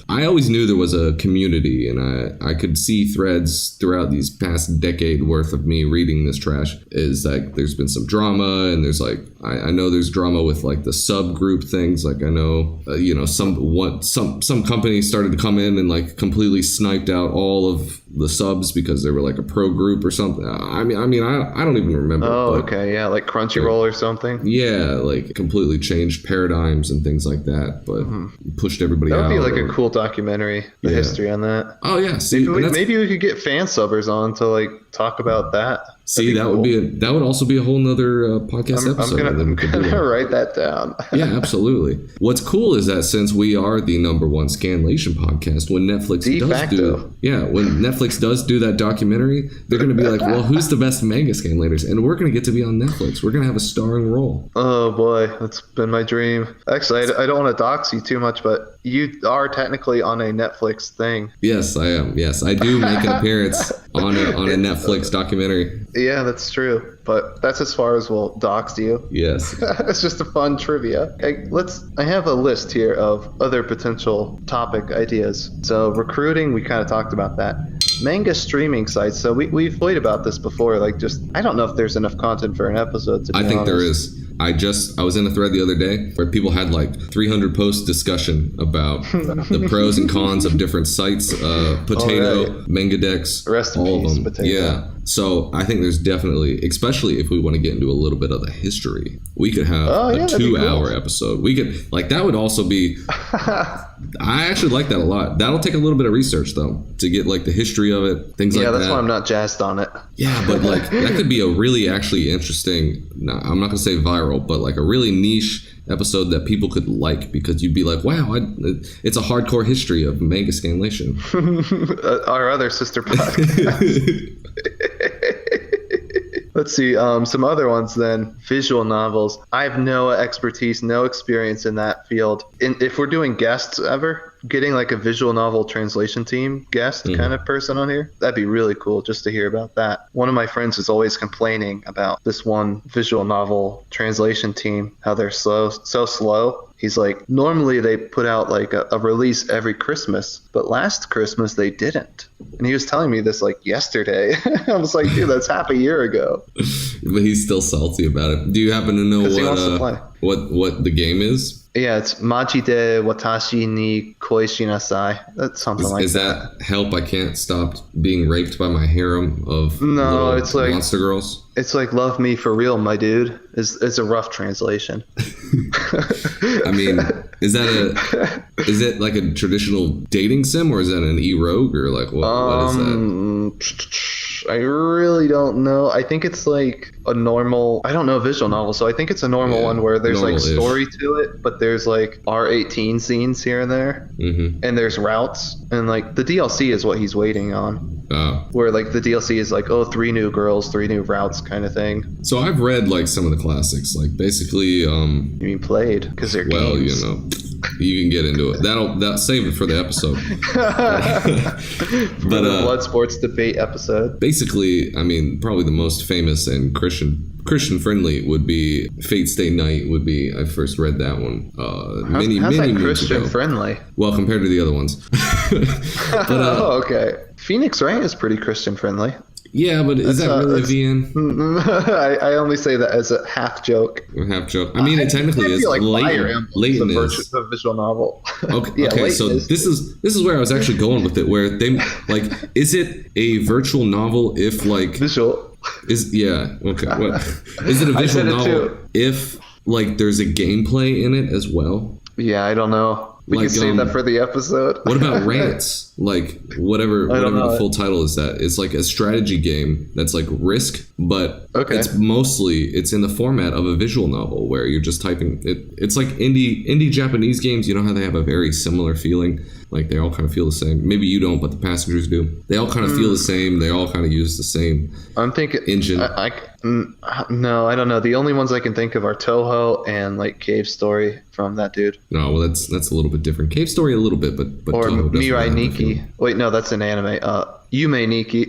Speaker 5: I always knew there was a community, and I could see threads throughout these past decade worth of me reading this trash. Is like, there's been some drama, and there's like, I know there's drama with like the subgroup things. Like, I know some companies started to come in and like completely sniped out all of the subs because they were like a pro group or something. I mean I don't even remember.
Speaker 6: Oh, okay, yeah, like Crunchyroll or something.
Speaker 5: Yeah, like completely changed paradigms and things like that, but pushed everybody out.
Speaker 6: That would be like a cool documentary, the history on that.
Speaker 5: Oh yeah, see,
Speaker 6: maybe we could get fan subbers on to like talk about that.
Speaker 5: See, that would also be a whole nother podcast episode.
Speaker 6: I'm gonna write that down.
Speaker 5: Yeah, absolutely. What's cool is that since we are the #1 scanlation podcast, when Netflix does do that documentary, they're gonna be like, well, who's the best manga scanlators? And we're gonna get to be on Netflix. We're gonna have a starring role.
Speaker 6: Oh boy, that's been my dream. Actually, I don't want to dox you too much, but you are technically on a Netflix thing.
Speaker 5: Yes, I am. Yes, I do make an appearance on a Netflix documentary.
Speaker 6: Yeah, that's true. But that's as far as we'll dox you.
Speaker 5: Yes.
Speaker 6: It's just a fun trivia. I have a list here of other potential topic ideas. So recruiting, we kind of talked about that. manga streaming sites. So we've played about this before. Like, just I don't know if there's enough content for an episode. To be
Speaker 5: I think
Speaker 6: honest.
Speaker 5: there is. I was in a thread the other day where people had like 300 post discussion about the pros and cons of different sites, Potato, Manga Dex,
Speaker 6: Rest in
Speaker 5: all
Speaker 6: peace,
Speaker 5: of them.
Speaker 6: Potato.
Speaker 5: Yeah. So I think there's definitely, especially if we want to get into a little bit of the history, we could have a
Speaker 6: that'd be
Speaker 5: 2-hour
Speaker 6: cool.
Speaker 5: episode. We could, like, that would also be, I actually like that a lot. That'll take a little bit of research though to get like the history of it, things like that.
Speaker 6: Yeah, that's why I'm not jazzed on it.
Speaker 5: Yeah, but like that could be a really actually interesting, no, I'm not going to say viral, but like a really niche episode that people could like, because you'd be like, wow, it's a hardcore history of manga scanlation.
Speaker 6: Our other sister podcast. Let's see, some other ones then. Visual novels. I have no expertise, no experience in that field. If we're doing guests ever, getting like a visual novel translation team guest kind of person on here, that'd be really cool just to hear about that. One of my friends is always complaining about this one visual novel translation team, how they're so slow. He's like, normally they put out like a release every Christmas, but last Christmas they didn't. And he was telling me this like yesterday. I was like, dude, that's half a year ago.
Speaker 5: But he's still salty about it. Do you happen to know
Speaker 6: He wants to play.
Speaker 5: what the game is?
Speaker 6: Yeah, it's Maji de Watashi ni Koi Shinasai. That's something like
Speaker 5: Is that help? I can't stop being raped by my harem of little
Speaker 6: it's like
Speaker 5: monster girls.
Speaker 6: It's like love me for real, my dude. It's a rough translation.
Speaker 5: I mean, is it like a traditional dating sim, or is that an e-rogue, or like what is that?
Speaker 6: I really don't know. I think it's like a normal, I don't know, visual novel. So I think it's a normal one where there's like
Speaker 5: normal-ish
Speaker 6: story to it, but there's like R18 scenes here and there.
Speaker 5: Mm-hmm.
Speaker 6: And there's routes. And like the DLC is what he's waiting on. Where like the DLC is like, 3 new girls, 3 new routes kind of thing.
Speaker 5: So I've read like some of the classics, like basically
Speaker 6: You mean played? Because they're games.
Speaker 5: you know, you can get into it. That'll save it for the episode.
Speaker 6: For the blood sports debate episode.
Speaker 5: Basically, I mean, probably the most famous and Christian friendly would be Fate Stay Night. Would be, I first read that one
Speaker 6: How's
Speaker 5: many
Speaker 6: that
Speaker 5: moons
Speaker 6: Christian
Speaker 5: ago.
Speaker 6: friendly?
Speaker 5: Well, compared to the other ones. But,
Speaker 6: okay. Phoenix Wright is pretty Christian friendly.
Speaker 5: Yeah, but is that really a VN?
Speaker 6: I only say that as a half joke.
Speaker 5: Half joke. I mean, it technically is.
Speaker 6: Like Fire
Speaker 5: Leighton
Speaker 6: Emblem,
Speaker 5: is
Speaker 6: a visual novel.
Speaker 5: Okay,
Speaker 6: Yeah,
Speaker 5: okay, so this is where I was actually going with it. Where they like, is it a virtual novel if like
Speaker 6: visual?
Speaker 5: Okay. What is it a visual novel if like there's a gameplay in it as well?
Speaker 6: Yeah, I don't know. We can save that for the episode.
Speaker 5: What about Rants? Like whatever the full title is, that it's like a strategy game that's like Risk, but it's in the format of a visual novel where you're just typing it. It's like indie Japanese games. You know how they have a very similar feeling. Like they all kind of feel the same. Maybe you don't, but the passengers do. They all kind of feel the same. They all kind of use the same.
Speaker 6: I'm thinking
Speaker 5: engine.
Speaker 6: No, I don't know. The only ones I can think of are Toho and like Cave Story from that dude.
Speaker 5: No, well that's a little bit different. Cave Story a little bit, but
Speaker 6: or
Speaker 5: Toho
Speaker 6: Mirai Nikki. Wait, no, that's an anime. Yume Nikki.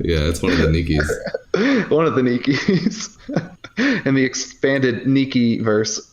Speaker 5: Yeah, it's one of the Nikkis.
Speaker 6: One of the Nikkis. And the expanded Nikki verse.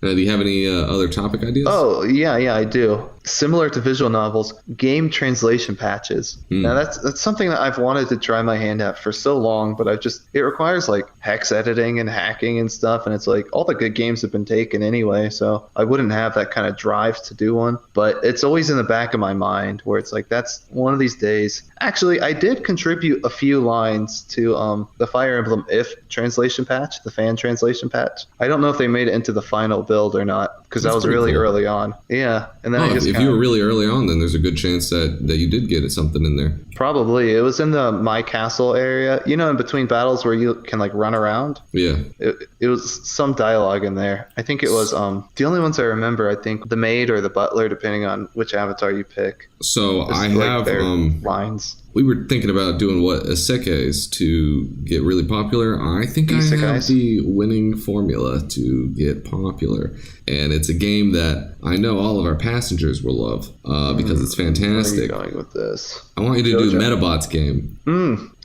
Speaker 5: Do you have any other topic ideas?
Speaker 6: Oh, yeah, I do. Similar to visual novels, game translation patches. Now that's something that I've wanted to try my hand at for so long, but it requires like hex editing and hacking and stuff, and it's like all the good games have been taken anyway, so I wouldn't have that kind of drive to do one. But it's always in the back of my mind where it's like, that's one of these days. Actually, I did contribute a few lines to the Fire Emblem If translation patch, the fan translation patch. I don't know if they made it into the final build or not, because that was really early on. Yeah, and then
Speaker 5: if you were really early on, then there's a good chance that you did get something in there.
Speaker 6: Probably. It was in the My Castle area, in between battles where you can like run around.
Speaker 5: Yeah.
Speaker 6: It was some dialogue in there. I think it was the only ones I remember, I think the maid or the butler, depending on which avatar you pick.
Speaker 5: So I have
Speaker 6: their lines.
Speaker 5: We were thinking about doing isekais to get really popular. I think I have the winning formula to get popular. And it's a game that I know all of our passengers will love because it's fantastic.
Speaker 6: Where are you going with this?
Speaker 5: I want you to do the Metabots game.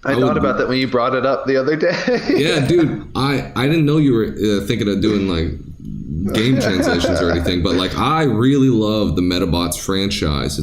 Speaker 6: I thought about that when you brought it up the other day.
Speaker 5: Yeah, dude. I didn't know you were thinking of doing like game translations or anything, but like I really love the Metabots franchise.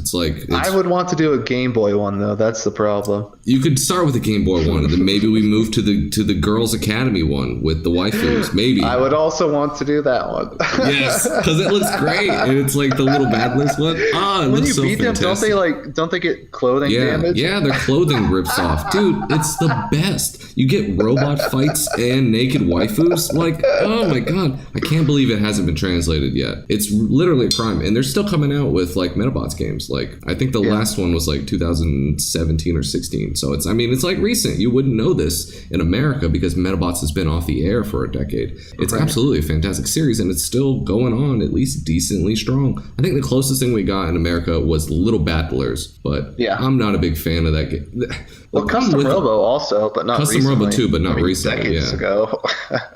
Speaker 6: I would want to do a Game Boy one though. That's the problem.
Speaker 5: You could start with the Game Boy one, and then maybe we move to the Girls Academy one with the waifus. Maybe
Speaker 6: I would also want to do that one.
Speaker 5: Yes, because it looks great, and it's like the little badless one. It
Speaker 6: when
Speaker 5: looks
Speaker 6: you
Speaker 5: so
Speaker 6: beat
Speaker 5: fantastic.
Speaker 6: them, don't they get clothing damage?
Speaker 5: Yeah, their clothing rips off. Dude, it's the best. You get robot fights and naked waifus. Like, oh my god. I can't believe it hasn't been translated yet. It's literally a crime. And they're still coming out with like Metabots games. Like, I think the last one was like 2017 or 16. So it's like recent. You wouldn't know this in America because Metabots has been off the air for a decade. It's absolutely a fantastic series, and it's still going on at least decently strong. I think the closest thing we got in America was Little Battlers, but I'm not a big fan of that game.
Speaker 6: Well, Custom Robo also, but not
Speaker 5: Custom
Speaker 6: recently.
Speaker 5: Robo too, but not recently.
Speaker 6: Decades ago.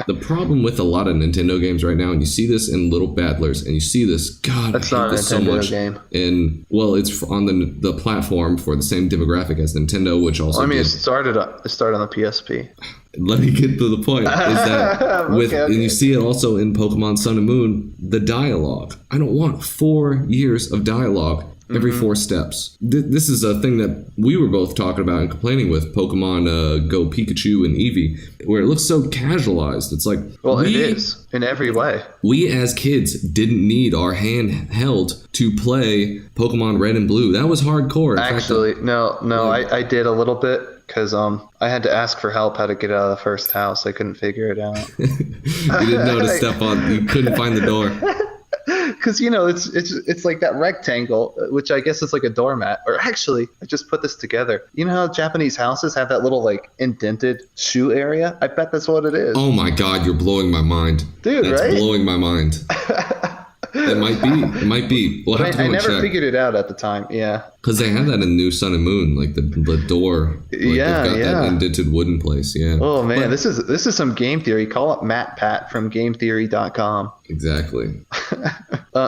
Speaker 5: The problem with a lot of Nintendo games right now, and you see this in Little Battlers, and you see this, God,
Speaker 6: that's
Speaker 5: I hate
Speaker 6: not a
Speaker 5: this so
Speaker 6: Nintendo
Speaker 5: much.
Speaker 6: game.
Speaker 5: And well, it's on the platform for the same demographic as Nintendo, which also.
Speaker 6: It started on the PSP.
Speaker 5: Let me get to the point. Is that and you see it also in Pokemon Sun and Moon, the dialogue. I don't want 4 years of dialogue every 4 steps. This is a thing that we were both talking about and complaining with Pokemon Go Pikachu and Eevee, where it looks so casualized. It's like,
Speaker 6: it is in every way.
Speaker 5: We as kids didn't need our hand held to play Pokemon Red and Blue. That was hardcore.
Speaker 6: Actually, I did a little bit. Because I had to ask for help how to get out of the first house. I couldn't figure it out.
Speaker 5: You didn't know to step on. You couldn't find the door.
Speaker 6: Because it's like that rectangle, which I guess is like a doormat. Or actually, I just put this together. You know how Japanese houses have that little like indented shoe area? I bet that's what it is.
Speaker 5: Oh my God, you're blowing my mind,
Speaker 6: dude!
Speaker 5: That's
Speaker 6: right?
Speaker 5: Blowing my mind. It might be. We'll have to go
Speaker 6: I never
Speaker 5: check.
Speaker 6: figured it out at the time. Yeah.
Speaker 5: Because they have that in New Sun and Moon, like the door. Like they've got that indented wooden place. Yeah.
Speaker 6: Oh man, this is some game theory. Call up Matt Pat from GameTheory.com.
Speaker 5: Exactly.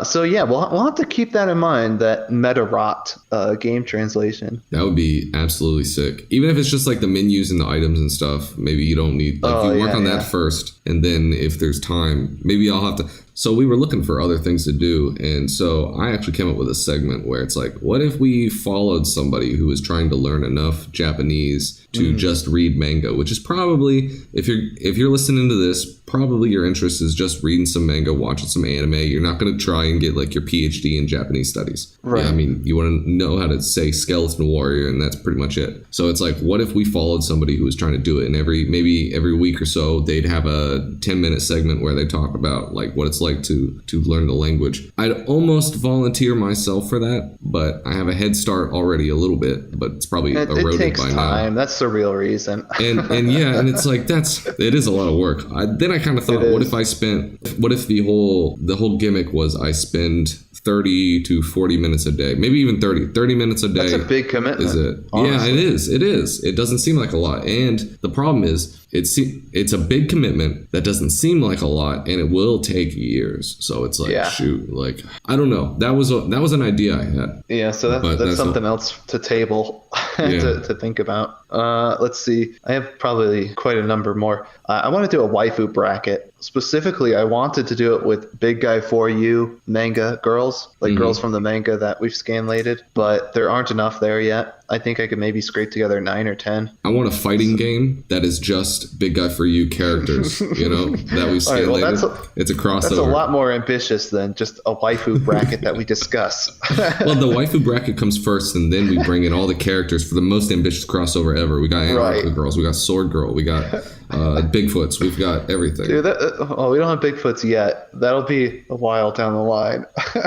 Speaker 6: So yeah, we'll have to keep that in mind. That Metarot game translation.
Speaker 5: That would be absolutely sick. Even if it's just like the menus and the items and stuff. Maybe you don't need. You work on that first, and then if there's time, maybe I'll have to. So we were looking for other things to do, and so I actually came up with a segment where it's like, what if we followed somebody who was trying to learn enough Japanese to just read manga, which is probably, if you're listening to this, probably your interest is just reading some manga, watching some anime. You're not going to try and get like your PhD in Japanese studies. Right. Yeah, I mean, you want to know how to say skeleton warrior, and that's pretty much it. So it's like, what if we followed somebody who was trying to do it, and maybe every week or so they'd have a 10-minute segment where they talk about like what it's like to learn the language. I'd almost volunteer myself for that, but I have a head start already a little bit, but it's probably eroded
Speaker 6: it takes
Speaker 5: by
Speaker 6: time.
Speaker 5: now.
Speaker 6: That's the real reason.
Speaker 5: and yeah, and it's like it is a lot of work. Then I kind of thought, what if the whole gimmick was I spend 30 to 40 minutes a day, maybe even 30 minutes a day.
Speaker 6: That's a big commitment.
Speaker 5: Is it?
Speaker 6: Honestly.
Speaker 5: Yeah, it is. It doesn't seem like a lot. And the problem is it's a big commitment that doesn't seem like a lot, and it will take years. So it's like, shoot, like, I don't know. That was an idea I had.
Speaker 6: Yeah, so that's something else to table to think about. Let's see. I have probably quite a number more. I want to do a waifu bracket. Specifically, I wanted to do it with Big Guy For You manga girls, like girls from the manga that we've scanlated, but there aren't enough there yet. I think I could maybe scrape together 9 or 10.
Speaker 5: I want a fighting game that is just Big Guy For You characters, that we've scanlated. It's a crossover.
Speaker 6: That's a lot more ambitious than just a waifu bracket that we discuss.
Speaker 5: Well, the waifu bracket comes first, and then we bring in all the characters for the most ambitious crossover ever. We got Antarctica Girls, we got Sword Girl, we got Bigfoots, we've got everything.
Speaker 6: Dude, we don't have Bigfoots yet. That'll be a while down the line.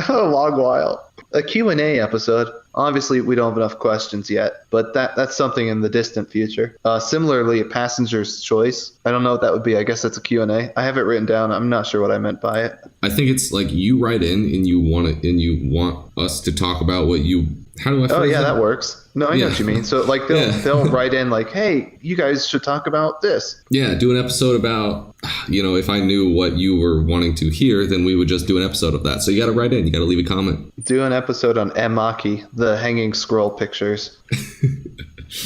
Speaker 6: A long while. A Q&A episode. Obviously, we don't have enough questions yet, but that's something in the distant future. Similarly, a passenger's choice. I don't know what that would be. I guess that's a Q&A. I have it written down. I'm not sure what I meant by it.
Speaker 5: I think it's like you write in and you want us to talk about what you. How do I?
Speaker 6: Oh yeah, that works. No, I know what you mean. So like they'll write in like, hey, you guys should talk about this.
Speaker 5: Yeah, do an episode about, if I knew what you were wanting to hear, then we would just do an episode of that. So you got to write in. You got to leave a comment.
Speaker 6: Do an episode on Emaki, the hanging scroll pictures.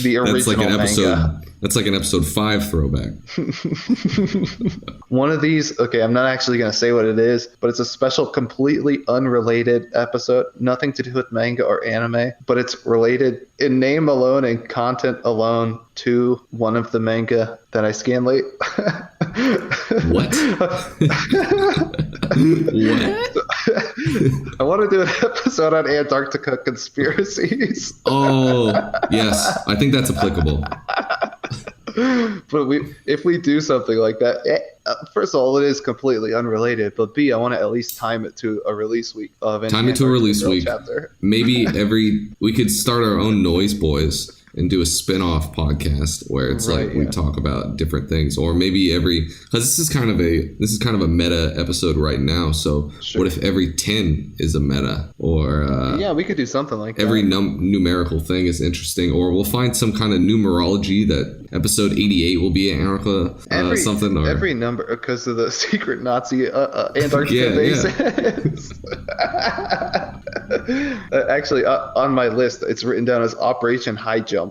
Speaker 6: the original
Speaker 5: That's like an episode.
Speaker 6: manga.
Speaker 5: That's like an episode 5 throwback.
Speaker 6: One of these, okay, I'm not actually going to say what it is, but it's a special, completely unrelated episode. Nothing to do with manga or anime, but it's related in name alone and content alone to one of the manga that I scanlate.
Speaker 5: What?
Speaker 6: I want to do an episode on Antarctica conspiracies.
Speaker 5: Oh, yes. I think that's applicable.
Speaker 6: But if we do something like that, first of all, it is completely unrelated. But B, I want to at least time it to a release week of an
Speaker 5: Time it to a release
Speaker 6: Girl
Speaker 5: week.
Speaker 6: chapter.
Speaker 5: Maybe we could start our own Noise Boys and do a spin-off podcast where it's we talk about different things, or maybe because this is kind of a meta episode right now. So what if every 10 is a meta, or
Speaker 6: we could do something like
Speaker 5: every
Speaker 6: that.
Speaker 5: numerical thing is interesting, or we'll find some kind of numerology that episode 88 will be Antarctica something, or
Speaker 6: every number because of the secret Nazi Antarctica bases. Actually, on my list, it's written down as Operation High Jump.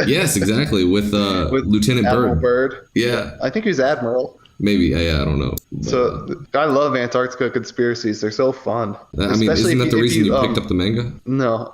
Speaker 5: Yes, exactly, with Lieutenant
Speaker 6: Admiral
Speaker 5: Byrd.
Speaker 6: Yeah, I think he's Admiral.
Speaker 5: Maybe, yeah, I don't know. But,
Speaker 6: So I love Antarctica conspiracies. They're so fun.
Speaker 5: I mean, isn't that the reason you picked up the manga?
Speaker 6: No.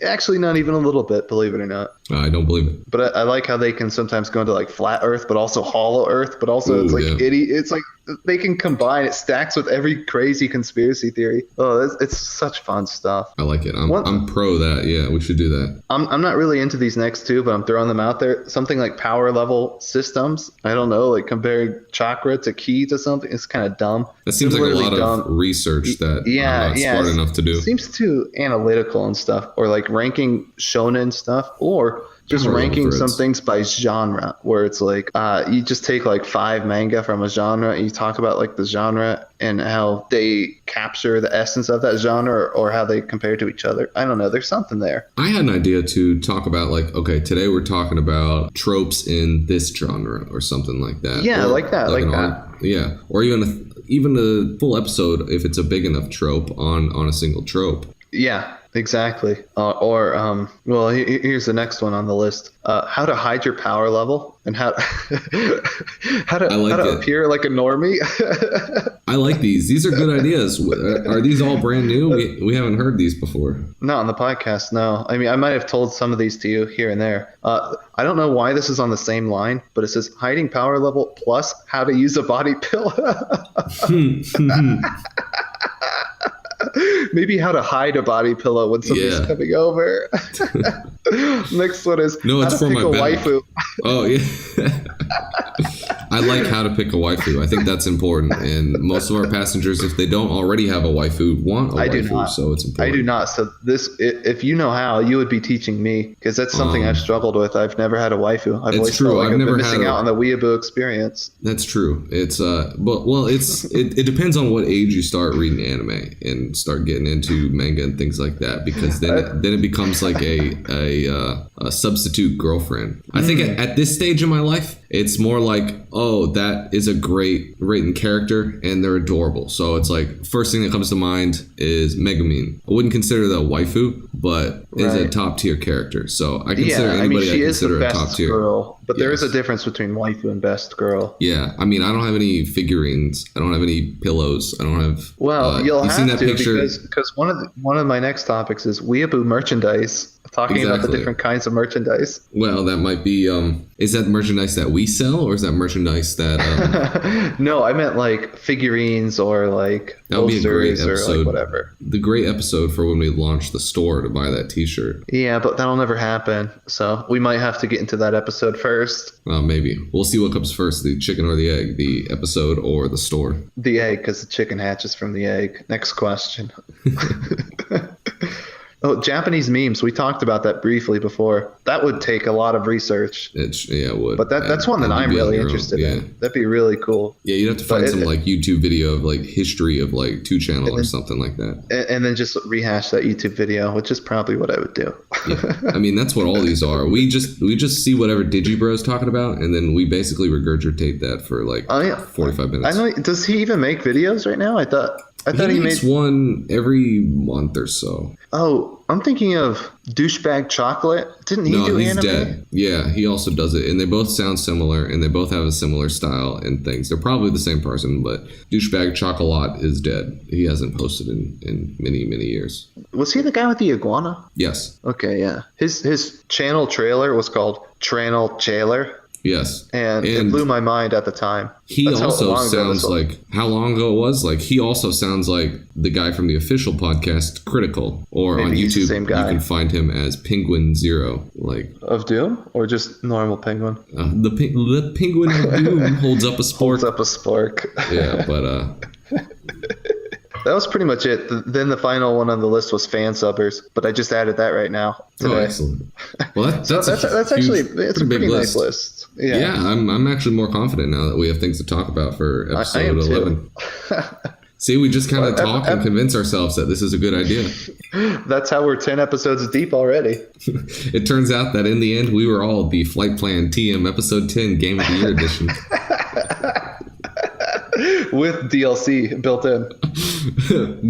Speaker 6: Actually, not even a little bit, believe it or not.
Speaker 5: I don't believe it.
Speaker 6: But I like how they can sometimes go into like flat Earth, but also hollow Earth, but also it's like it's like they can combine. It stacks with every crazy conspiracy theory. Oh, it's such fun stuff.
Speaker 5: I like it. I'm pro that. Yeah, we should do that.
Speaker 6: I'm not really into these next two, but I'm throwing them out there. Something like power level systems. I don't know, like comparing chakra to ki to something. It's kind of dumb.
Speaker 5: That seems like a lot of research that I'm not smart enough to do.
Speaker 6: It seems too analytical and stuff, or like ranking shonen stuff, or just ranking some things by genre, where it's like you just take like 5 manga from a genre and you talk about like the genre and how they capture the essence of that genre, or how they compare to each other. I don't know. There's something there.
Speaker 5: I had an idea to talk about like, okay, today we're talking about tropes in this genre or something like that.
Speaker 6: Yeah, like that.
Speaker 5: Yeah, or even a full episode if it's a big enough trope on a single trope.
Speaker 6: Yeah, exactly. Well, here's the next one on the list. How to hide your power level and how to appear like a normie.
Speaker 5: I like these. These are good ideas. Are these all brand new? We haven't heard these before.
Speaker 6: Not on the podcast, no. I mean, I might have told some of these to you here and there. I don't know why this is on the same line, but it says hiding power level plus how to use a body pill. Maybe how to hide a body pillow when somebody's coming over. Next one is
Speaker 5: how to pick a
Speaker 6: waifu.
Speaker 5: Oh, yeah. I like how to pick a waifu. I think that's important. And most of our passengers, if they don't already have a waifu, want a waifu. So it's important.
Speaker 6: I do not. So if you know how, you would be teaching me, because that's something I've struggled with. I've never had a waifu. I've always felt like I've been missing out on the weeaboo experience.
Speaker 5: That's true. It's it depends on what age you start reading anime and start getting into manga and things like that, because then it becomes like a substitute girlfriend. I think at this stage in my life, it's more like, oh, that is a great written character and they're adorable. So it's like, first thing that comes to mind is Megumin. I wouldn't consider that a waifu, but is a top tier character. So I consider anybody I consider a top tier
Speaker 6: girl. But there is a difference between waifu and best girl.
Speaker 5: Yeah, I mean, I don't have any figurines. I don't have any pillows. I don't have.
Speaker 6: Well, you'll have to, because one of my next topics is weeaboo merchandise. Talking about the different kinds of merchandise.
Speaker 5: Well, that might be. Is that merchandise that we sell, or is that merchandise that?
Speaker 6: No, I meant like figurines or like posters or like whatever.
Speaker 5: The great episode for when we launch the store to buy that T-shirt.
Speaker 6: Yeah, but that'll never happen. So we might have to get into that episode first.
Speaker 5: Maybe we'll see what comes first: the chicken or the egg, the episode or the store.
Speaker 6: The egg, because the chicken hatches from the egg. Next question. Oh, Japanese memes. We talked about that briefly before. That would take a lot of research.
Speaker 5: It would.
Speaker 6: But that's one that I'm really interested in. That'd be really cool.
Speaker 5: Yeah, you'd have to find some like YouTube video of like history of like 2 channel or something like that.
Speaker 6: And then just rehash that YouTube video, which is probably what I would do.
Speaker 5: Yeah. I mean, that's what all these are. We just see whatever Digibro's talking about, and then we basically regurgitate that for like 45 minutes.
Speaker 6: I know. Does he even make videos right now? I thought. I thought he
Speaker 5: makes
Speaker 6: made
Speaker 5: one every month or so.
Speaker 6: Oh, I'm thinking of Douchebag Chocolate. Didn't he do
Speaker 5: he's
Speaker 6: anime?
Speaker 5: dead. Yeah, he also does it, and they both sound similar, and they both have a similar style and things. They're probably the same person, but Douchebag Chocolate is dead. He hasn't posted in many, many years.
Speaker 6: Was he the guy with the iguana?
Speaker 5: Yes.
Speaker 6: Okay, yeah. His channel trailer was called Channel Trailer.
Speaker 5: Yes.
Speaker 6: And it blew my mind at the time.
Speaker 5: He also sounds like, how long ago it was? Like, he also sounds like the guy from the official podcast, Critical. Or
Speaker 6: Maybe
Speaker 5: on
Speaker 6: he's the
Speaker 5: YouTube,
Speaker 6: same guy.
Speaker 5: you can find him as Penguin Zero. Like,
Speaker 6: of Doom? Or just normal penguin?
Speaker 5: The Penguin of Doom holds up a spork.
Speaker 6: Holds up a spork.
Speaker 5: Yeah, but...
Speaker 6: That was pretty much it. Then the final one on the list was fan subbers, but I just added that right now today.
Speaker 5: Oh, excellent. Well, that's
Speaker 6: actually it's a pretty nice list.
Speaker 5: Yeah, I'm actually more confident now that we have things to talk about for episode 11. See, we just kind of talk and convince ourselves that this is a good idea.
Speaker 6: That's how we're 10 episodes deep already.
Speaker 5: It turns out that in the end, we were all the Flight Plan TM Episode 10 Game of the Year edition.
Speaker 6: With DLC built in.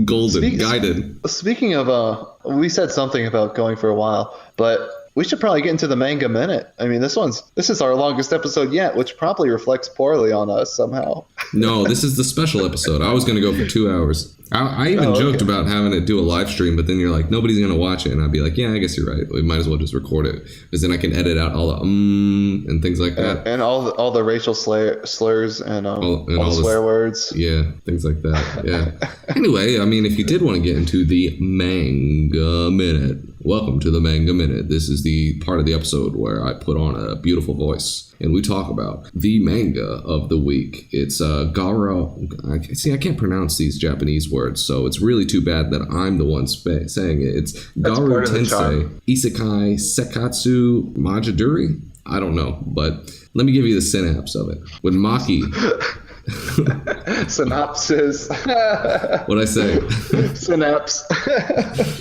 Speaker 5: Golden, guided.
Speaker 6: Speaking of, we said something about going for a while, but we should probably get into the Manga Minute. I mean, this is our longest episode yet, which probably reflects poorly on us somehow.
Speaker 5: No, this is the special episode. I was going to go for 2 hours. I even joked about having to do a live stream, but then you're like, nobody's going to watch it. And I'd be like, yeah, I guess you're right. We might as well just record it. Because then I can edit out all the and things like that.
Speaker 6: And all the racial slurs and all the swear words.
Speaker 5: Yeah, things like that. Yeah. Anyway, I mean, if you did want to get into the Manga Minute, welcome to the Manga Minute. This is the part of the episode where I put on a beautiful voice and we talk about the manga of the week. It's Garo. See, I can't pronounce these Japanese words, so it's really too bad that I'm the one saying it. It's Garu Tensei Isekai Sekatsu Majiduri. I don't know, but let me give you the synapse of it. When Maki...
Speaker 6: Synopsis.
Speaker 5: What'd I say?
Speaker 6: Synapse.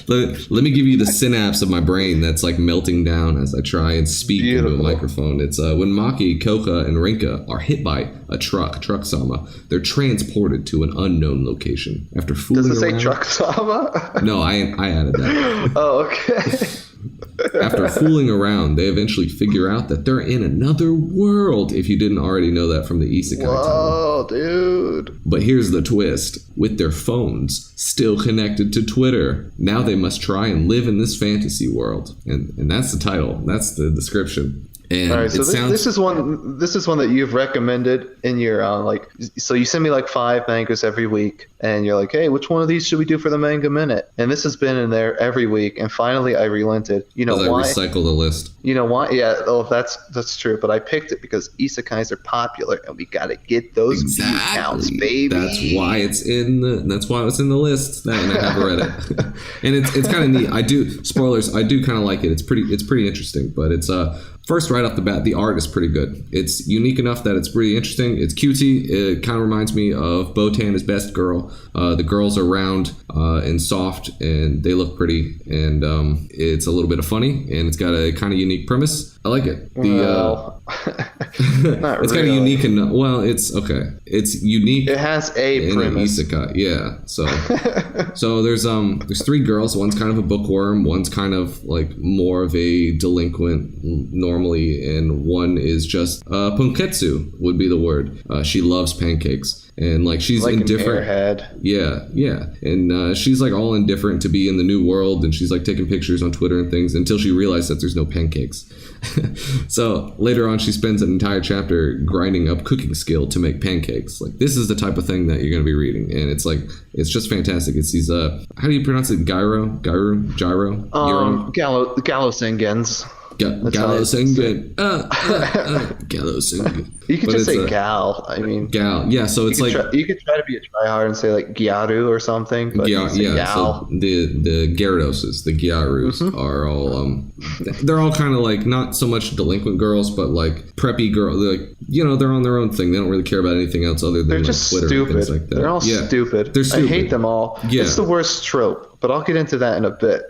Speaker 5: Let me give you the synapse of my brain that's like melting down as I try and speak into a microphone. It's when Maki, Koka, and Rinka are hit by a truck-sama, they're transported to an unknown location. After fooling around...
Speaker 6: Does it say truck-sama?
Speaker 5: No, I added that.
Speaker 6: Oh, okay.
Speaker 5: After fooling around, they eventually figure out that they're in another world, if you didn't already know that from the Isekai title.
Speaker 6: Whoa, dude.
Speaker 5: But here's the twist. With their phones still connected to Twitter, now they must try and live in this fantasy world. And that's the title. That's the description. And
Speaker 6: all right, so this is one that you've recommended in your so you send me like 5 mangas every week, and you're like, hey, which one of these should we do for the Manga Minute? And this has been in there every week, and finally I relented. You know why?
Speaker 5: I recycle the list.
Speaker 6: You know why? Yeah, that's true. But I picked it because isekais are popular, and we gotta get those view counts, baby.
Speaker 5: That's why it's in the list. And I haven't read it, and it's kind of neat. I do spoilers. I do kind of like it. It's pretty interesting. But it's first, right off the bat, the art is pretty good. It's unique enough that it's pretty interesting. It's cutesy. It kind of reminds me of Botan is Best Girl. The girls are round and soft, and they look pretty. And it's a little bit of funny, and it's got a kind of unique premise. I like it. It's kind of unique and it's okay. It's unique.
Speaker 6: It has a premise.
Speaker 5: An isekai, yeah. So there's 3 girls. One's kind of a bookworm. One's kind of like more of a delinquent normally, and one is just punketsu would be the word. She loves pancakes. And like she's like indifferent. Yeah. And she's like all indifferent to be in the new world, and she's like taking pictures on Twitter and things until she realizes that there's no pancakes. So later on, she spends an entire chapter grinding up cooking skill to make pancakes. Like this is the type of thing that you're going to be reading, and it's just fantastic. It's these how do you pronounce it? Gyro.
Speaker 6: Gallo Sengens.
Speaker 5: Gallo Sengen. Gallo Sengen.
Speaker 6: You could just say gal. I mean,
Speaker 5: gal. Yeah, so it's
Speaker 6: you could try to be a tryhard and say like Gyaru or something. But
Speaker 5: gal. So the Gyarados, the Gyarus are all they're all kind of like not so much delinquent girls, but like preppy girls. Like they're on their own thing. They don't really care about anything else other than
Speaker 6: they're just
Speaker 5: Twitter
Speaker 6: stupid.
Speaker 5: And things like that.
Speaker 6: They're all stupid.
Speaker 5: They're stupid.
Speaker 6: I hate them all.
Speaker 5: Yeah.
Speaker 6: It's the worst trope. but I'll get into that in a bit.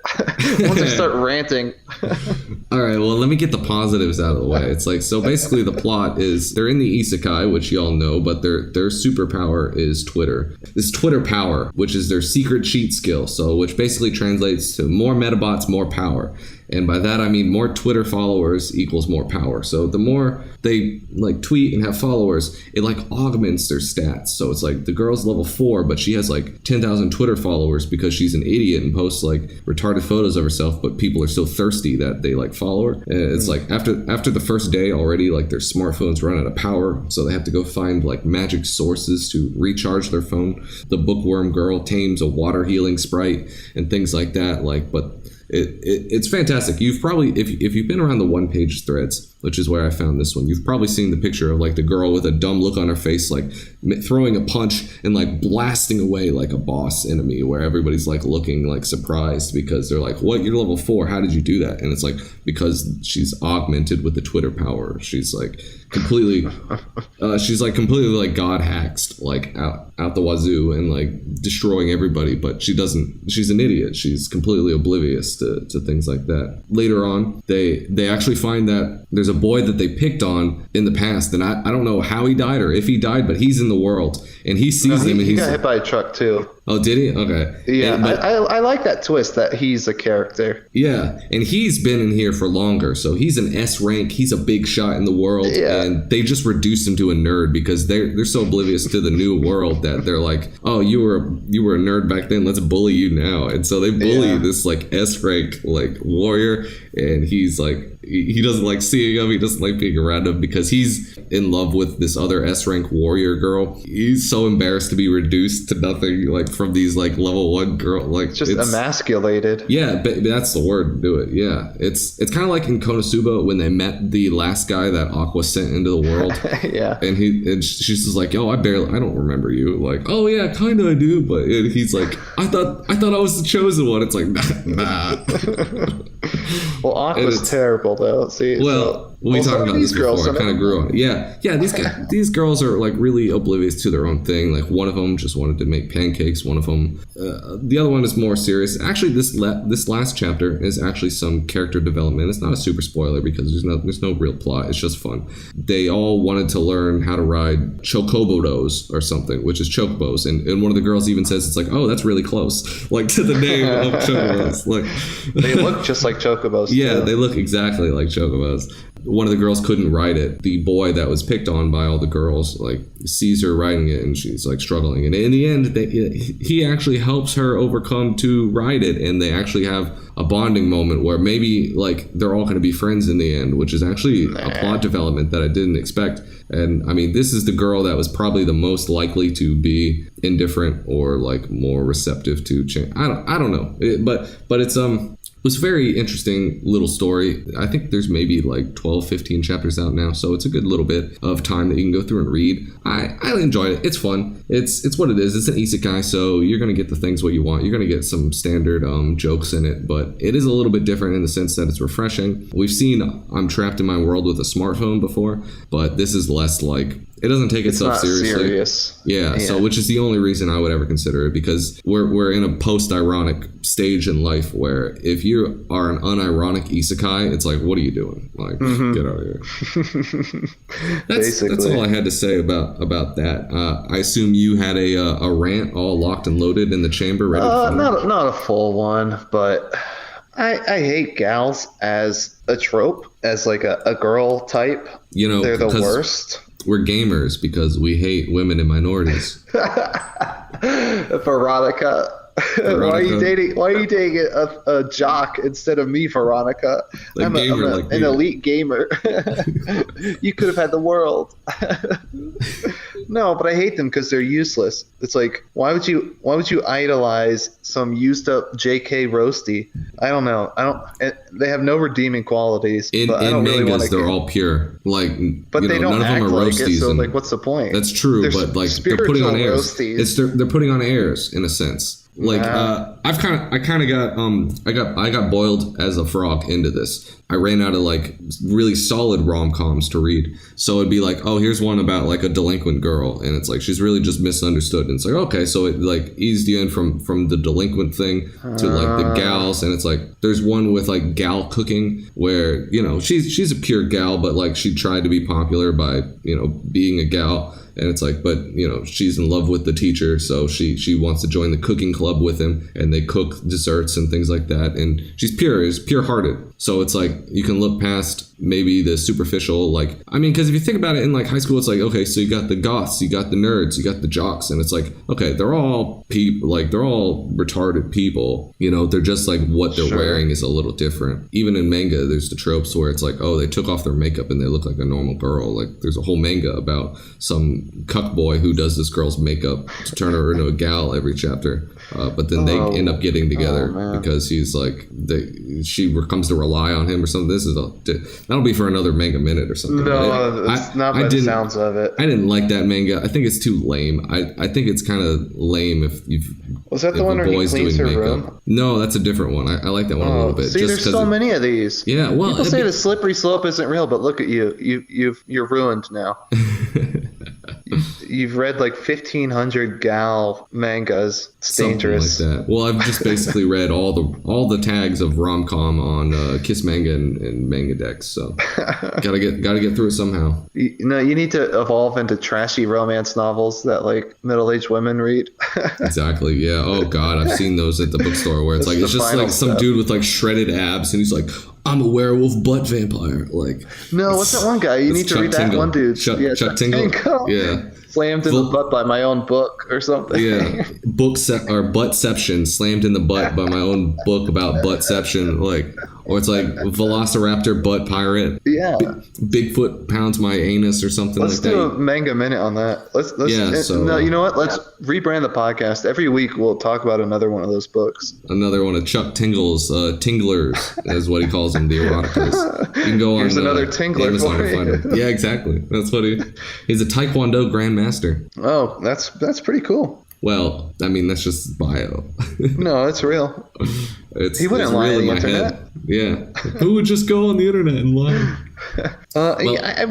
Speaker 6: Once I start ranting.
Speaker 5: All right, well, let me get the positives out of the way. It's like, so basically the plot is they're in the isekai, which y'all know, but their superpower is Twitter. This Twitter power, which is their secret cheat skill, so which basically translates to more metabots, more power. And by that, I mean more Twitter followers equals more power. So the more they like tweet and have followers, it like augments their stats. So it's like the girl's level 4, but she has like 10,000 Twitter followers because she's an idiot and posts like retarded photos of herself, but people are so thirsty that they like follow her. And it's like after the first day already, like their smartphones run out of power. So they have to go find like magic sources to recharge their phone. The bookworm girl tames a water healing sprite and things like that. Like, but it's fantastic. You've probably, if you've been around the one-page threads, which is where I found this one, you've probably seen the picture of like the girl with a dumb look on her face, like throwing a punch and like blasting away like a boss enemy, where everybody's like looking like surprised because they're like, "What? You're level 4? How did you do that?" And it's like because she's augmented with the Twitter power. She's like completely like god hacks like out the wazoo and like destroying everybody, but she's an idiot. She's completely oblivious to things like that. Later on, they actually find that there's a boy that they picked on in the past, and I don't know how he died or if he died, but he's in the world and he sees him and
Speaker 6: he got hit by a truck too.
Speaker 5: Oh, did he? Okay.
Speaker 6: Yeah, I like that twist that he's a character.
Speaker 5: Yeah, and he's been in here for longer, so he's an S rank. He's a big shot in the world, and they just reduced him to a nerd because they're so oblivious to the new world that they're like, "Oh, you were a nerd back then. Let's bully you now." And so they bully this like S rank like warrior, and he's like, he doesn't like seeing him. He doesn't like being around him because he's in love with this other S rank warrior girl. He's so embarrassed to be reduced to nothing like from these like level 1 girl, like
Speaker 6: just emasculated.
Speaker 5: Yeah, but that's the word to do it. Yeah, it's kind of like in Konosuba when they met the last guy that Aqua sent into the world.
Speaker 6: Yeah,
Speaker 5: and she's just like, "Yo, I don't remember you." Like, "Oh yeah, kind of I do," but he's like, I thought I was the chosen one." It's like, nah.
Speaker 6: Well, Aqua's terrible though. See,
Speaker 5: we talked about this before. I kind of grew on it. Yeah. These girls are like really oblivious to their own thing. Like one of them just wanted to make pancakes. One of them, the other one is more serious. Actually, this last chapter is actually some character development. It's not a super spoiler because there's no real plot. It's just fun. They all wanted to learn how to ride chocobodos or something, which is chocobos. And one of the girls even says it's like, "Oh, that's really close," like to the name of chocobos. Like
Speaker 6: they look just like chocobos.
Speaker 5: Yeah,
Speaker 6: too.
Speaker 5: They look exactly like chocobos. One of the girls couldn't ride it. The boy that was picked on by all the girls like sees her riding it and she's like struggling. And in the end, he actually helps her overcome to ride it, and they actually have a bonding moment where maybe like they're all going to be friends in the end, which is actually a plot development that I didn't expect. And I mean, this is the girl that was probably the most likely to be indifferent or like more receptive to change. I don't know, but it's it was a very interesting little story. I think there's maybe like 12, 15 chapters out now, so it's a good little bit of time that you can go through and read. I enjoyed it. It's fun. It's what it is. It's an isekai, so you're going to get the things what you want. You're going to get some standard jokes in it, but it is a little bit different in the sense that it's refreshing. We've seen I'm Trapped in My World with a Smartphone before, but this is less like, it doesn't take itself seriously.
Speaker 6: Serious.
Speaker 5: Yeah, so which is the only reason I would ever consider it, because we're in a post-ironic stage in life where if you are an unironic isekai, it's like, what are you doing? Like, get out of here. That's all I had to say about that. I assume you had a rant all locked and loaded in the chamber ready to fire.
Speaker 6: Not a full one, but I hate gals as a trope, as like a girl type. You know, they're the worst.
Speaker 5: We're gamers because we hate women and minorities.
Speaker 6: Veronica. Why are you dating a jock instead of me, Veronica? I'm an elite gamer. You could have had the world. No, but I hate them because they're useless. It's like, why would you idolize some used up JK roasty? I don't know. They have no redeeming qualities.
Speaker 5: In mangas, they're all pure. Like,
Speaker 6: but they don't act like it. So like, what's the point?
Speaker 5: That's true, but like they're putting on airs. They're putting on airs in a sense. Like I got boiled as a frog into this I ran out of like really solid rom-coms to read. So it'd be like, oh, here's one about like a delinquent girl, and it's like she's really just misunderstood. And it's like, okay, so it like eased you in from the delinquent thing to like the gals, and it's like there's one with like gal cooking where, you know, she's a pure gal, but like she tried to be popular by, you know, being a gal. And it's like, but, you know, she's in love with the teacher, so she wants to join the cooking club with him, and they cook desserts and things like that. And she's pure-hearted. So it's like you can look past maybe the superficial, like, I mean, because if you think about it in like high school, it's like, okay, so you got the goths, you got the nerds, you got the jocks, and it's like, okay, they're all they're all retarded people, you know, they're just like what they're wearing is a little different. Even in manga, there's the tropes where it's like, oh, they took off their makeup and they look like a normal girl. Like there's a whole manga about some cuck boy who does this girl's makeup to turn her into a gal every chapter. But then they end up getting together because he's like, she comes to rely on him or something. That'll be for another Manga Minute or something.
Speaker 6: No, it's not by the sounds of it.
Speaker 5: I didn't like that manga. I think it's too lame. I think it's kind of lame if you've...
Speaker 6: Was that the one where he cleans her room?
Speaker 5: No, that's a different one. I like that one a little bit.
Speaker 6: See, there's so many of these.
Speaker 5: Yeah, well...
Speaker 6: People say the slippery slope isn't real, but look at you. You're ruined now. You've read like 1,500 gal mangas. It's dangerous.
Speaker 5: Something like that. Well, I've just basically read all the tags of rom-com on Kiss Manga and Manga Dex, so gotta get through it somehow.
Speaker 6: You need to evolve into trashy romance novels that like middle-aged women read.
Speaker 5: Exactly. Yeah. Oh God, I've seen those at the bookstore where it's like it's just like some dude with like shredded abs, and he's like, I'm a werewolf butt vampire. Like,
Speaker 6: no, what's that one guy? You need to read that one dude.
Speaker 5: Chuck Tingle. Yeah.
Speaker 6: Slammed in the butt by my own book or something.
Speaker 5: Yeah. Buttception. Slammed in the butt by my own book about buttception. Like, or it's like Velociraptor butt pirate.
Speaker 6: Yeah.
Speaker 5: Bigfoot pounds my anus or something like that.
Speaker 6: Let's do a Manga Minute on that. No, you know what? Let's rebrand the podcast. Every week we'll talk about another one of those books.
Speaker 5: Another one of Chuck Tingle's Tinglers is what he calls them, the eroticas. You can go
Speaker 6: Here's
Speaker 5: on
Speaker 6: another Tingler
Speaker 5: Amazon
Speaker 6: for
Speaker 5: and find him. Yeah, exactly. That's what he's a Taekwondo grandmaster.
Speaker 6: Oh, that's pretty cool.
Speaker 5: Well, I mean, that's just bio.
Speaker 6: No, it's real. He wouldn't lie on the internet.
Speaker 5: Yeah. Who would just go on the internet and lie?
Speaker 6: I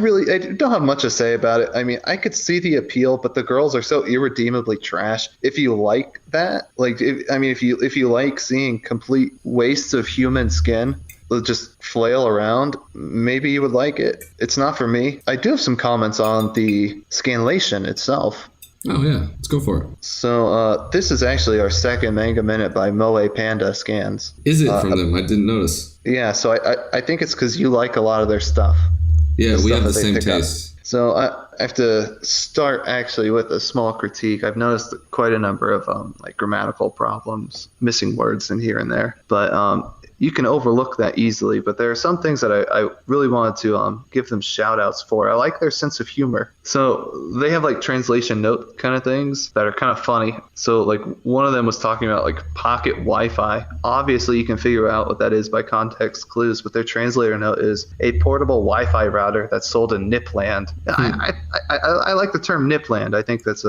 Speaker 6: don't have much to say about it. I mean, I could see the appeal, but the girls are so irredeemably trash. If you like that, like, if you like seeing complete wastes of human skin just flail around, maybe you would like it. It's not for me. I do have some comments on the scanlation itself.
Speaker 5: Oh yeah, let's go for it.
Speaker 6: So this is actually our second Manga Minute by Moe Panda Scans.
Speaker 5: Is it from them? I didn't notice.
Speaker 6: Yeah, so I think it's because you like a lot of their stuff.
Speaker 5: Yeah, we have the same taste.
Speaker 6: So I have to start actually with a small critique. I've noticed quite a number of like grammatical problems, missing words in here and there, but you can overlook that easily. But there are some things that I really wanted to give them shout outs for. I like their sense of humor. So they have like translation note kind of things that are kind of funny. So like one of them was talking about like pocket Wi-Fi. Obviously you can figure out what that is by context clues, but their translator note is a portable Wi-Fi router that's sold in Nipland. I like the term Nipland. I think that's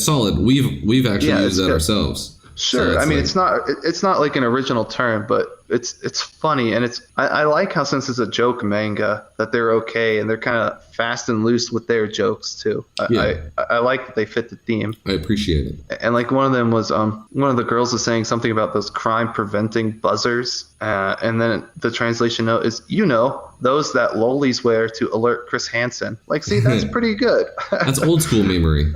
Speaker 5: solid. We've actually used that ourselves.
Speaker 6: Sure. So I mean, it's not like an original term, but it's funny, and I like how, since it's a joke manga, that they're okay and they're kind of fast and loose with their jokes too. I like that they fit the theme.
Speaker 5: I appreciate it.
Speaker 6: And like one of them was one of the girls was saying something about those crime preventing buzzers, and then the translation note is, those that lollies wear to alert Chris Hansen. Like, see, that's pretty good.
Speaker 5: That's old school memory.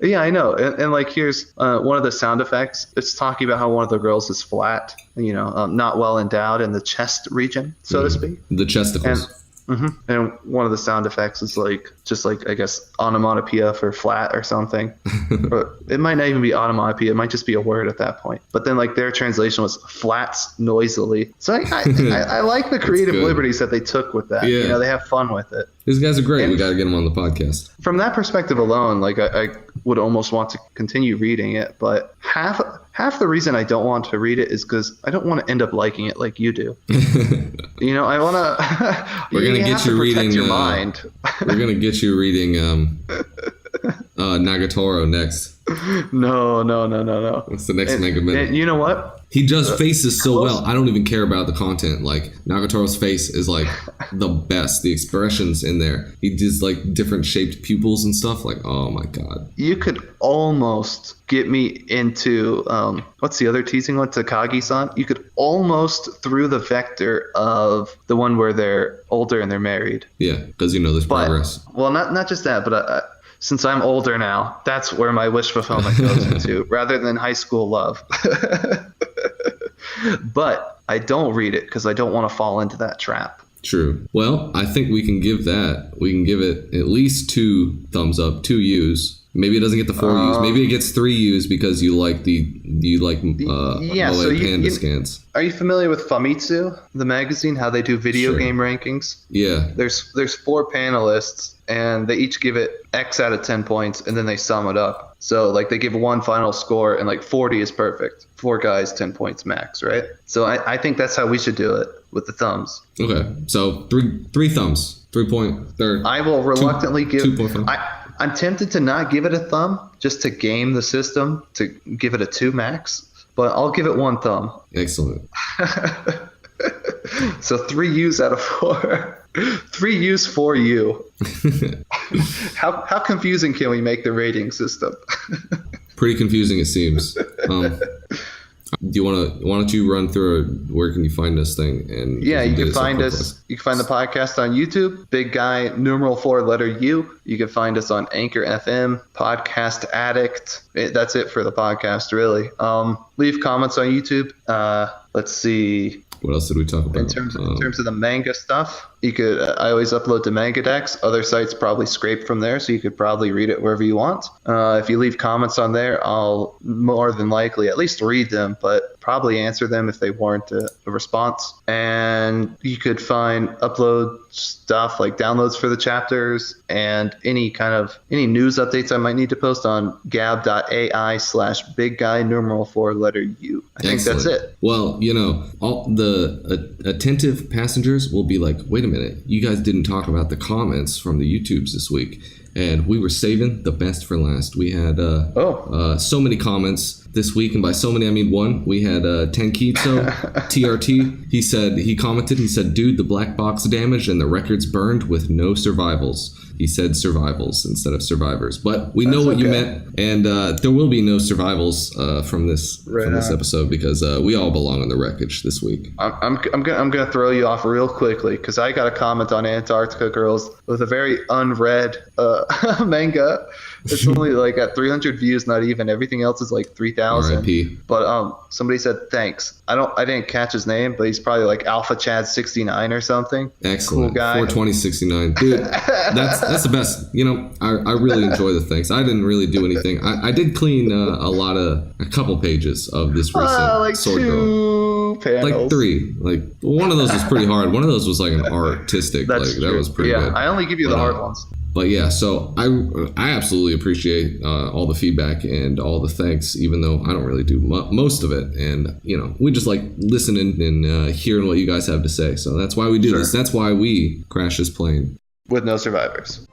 Speaker 6: Yeah, I know. And like, here's one of the sound effects. It's talking about how one of the girls is flat, not well endowed in the chest region, so to speak.
Speaker 5: The chesticles.
Speaker 6: And one of the sound effects is I guess onomatopoeia for flat or something. Or it might not even be onomatopoeia. It might just be a word at that point. But then like their translation was flats noisily. So I like the creative liberties that they took with that.
Speaker 5: Yeah.
Speaker 6: They have fun with it.
Speaker 5: These guys are great. And we got to get them on the podcast.
Speaker 6: From that perspective alone, like I would almost want to continue reading it, but half the reason I don't want to read it is because I don't want to end up liking it like you do. I want to.
Speaker 5: We're gonna get you reading
Speaker 6: your mind.
Speaker 5: We're gonna get you reading Nagatoro next.
Speaker 6: No.
Speaker 5: That's the next Manga Minute.
Speaker 6: And you know what?
Speaker 5: He does faces so well. I don't even care about the content. Like, Nagatore's face is like the best. The expressions in there. He does like different shaped pupils and stuff. Like, oh my god.
Speaker 6: You could almost get me into what's the other teasing one? Takagi-san. You could almost through the vector of the one where they're older and they're married.
Speaker 5: Yeah, because there's progress.
Speaker 6: Well, not just that, but since I'm older now, that's where my wish fulfillment goes into, rather than high school love. But I don't read it because I don't want to fall into that trap.
Speaker 5: True. Well, I think we can give it at least 2 thumbs up, 2 U's. Maybe it doesn't get the 4 U's. Maybe it gets 3 U's because you like Moe Panda scans.
Speaker 6: Are you familiar with Famitsu, the magazine, how they do video game rankings?
Speaker 5: Yeah.
Speaker 6: There's 4 panelists, and they each give it X out of 10 points, and then they sum it up. So, like, they give one final score, and, like, 40 is perfect. 4 guys, 10 points max, right? So I think that's how we should do it with the thumbs.
Speaker 5: Okay. So, 3 thumbs. 3.3.
Speaker 6: I will reluctantly give...
Speaker 5: 2.5.
Speaker 6: I'm tempted to not give it a thumb, just to game the system, to give it a 2 max. But I'll give it 1 thumb.
Speaker 5: Excellent.
Speaker 6: So 3 U's out of 4. 3 U's, 4 U. How confusing can we make the rating system?
Speaker 5: Pretty confusing, it seems. Do you why don't you run through where can you find this thing? And
Speaker 6: yeah, you can find us. You can find the podcast on YouTube, Big Guy #4 letter U. You can find us on Anchor FM, Podcast Addict. That's it for the podcast, really. Leave comments on YouTube. Let's see.
Speaker 5: What else did we talk about?
Speaker 6: In terms of the manga stuff, you could. I always upload to Manga Decks. Other sites probably scrape from there, so you could probably read it wherever you want. If you leave comments on there, I'll more than likely at least read them, but probably answer them if they warrant a response. And you could upload stuff like downloads for the chapters and any news updates I might need to post on gab.ai/bigguy 4 letter U. I think that's it.
Speaker 5: Well, all the attentive passengers will be like, wait a minute, you guys didn't talk about the comments from the YouTubes this week. And we were saving the best for last. We had so many comments this week, and by so many I mean 1. We had Tenkito TRT. He commented, dude, the black box damaged and the records burned with no survivals. He said survivals instead of survivors, but we know what you meant, and there will be no survivals from this episode because we all belong on the wreckage this week.
Speaker 6: I'm gonna throw you off real quickly because I got a comment on Antarctica Girls with a very unread manga. It's only like at 300 views, not even. Everything else is like 3,000.
Speaker 5: R.I.P.
Speaker 6: But somebody said thanks. I didn't catch his name, but he's probably like Alpha Chad 69 or something.
Speaker 5: Excellent.
Speaker 6: Cool guy.
Speaker 5: 42069. Dude, that's the best. I really enjoy the thanks. I didn't really do anything. I did clean a couple pages of this recent
Speaker 6: like
Speaker 5: Sword
Speaker 6: 2
Speaker 5: Girl.
Speaker 6: panels.
Speaker 5: Like 3. Like one of those was pretty hard. One of those was like an artistic.
Speaker 6: That's
Speaker 5: like
Speaker 6: true.
Speaker 5: That was pretty good.
Speaker 6: I only give you the hard ones.
Speaker 5: But yeah, so I absolutely appreciate all the feedback and all the thanks, even though I don't really do most of it. And, we just like listening and hearing what you guys have to say. So that's why we do this. That's why we crash this plane.
Speaker 6: With no survivors.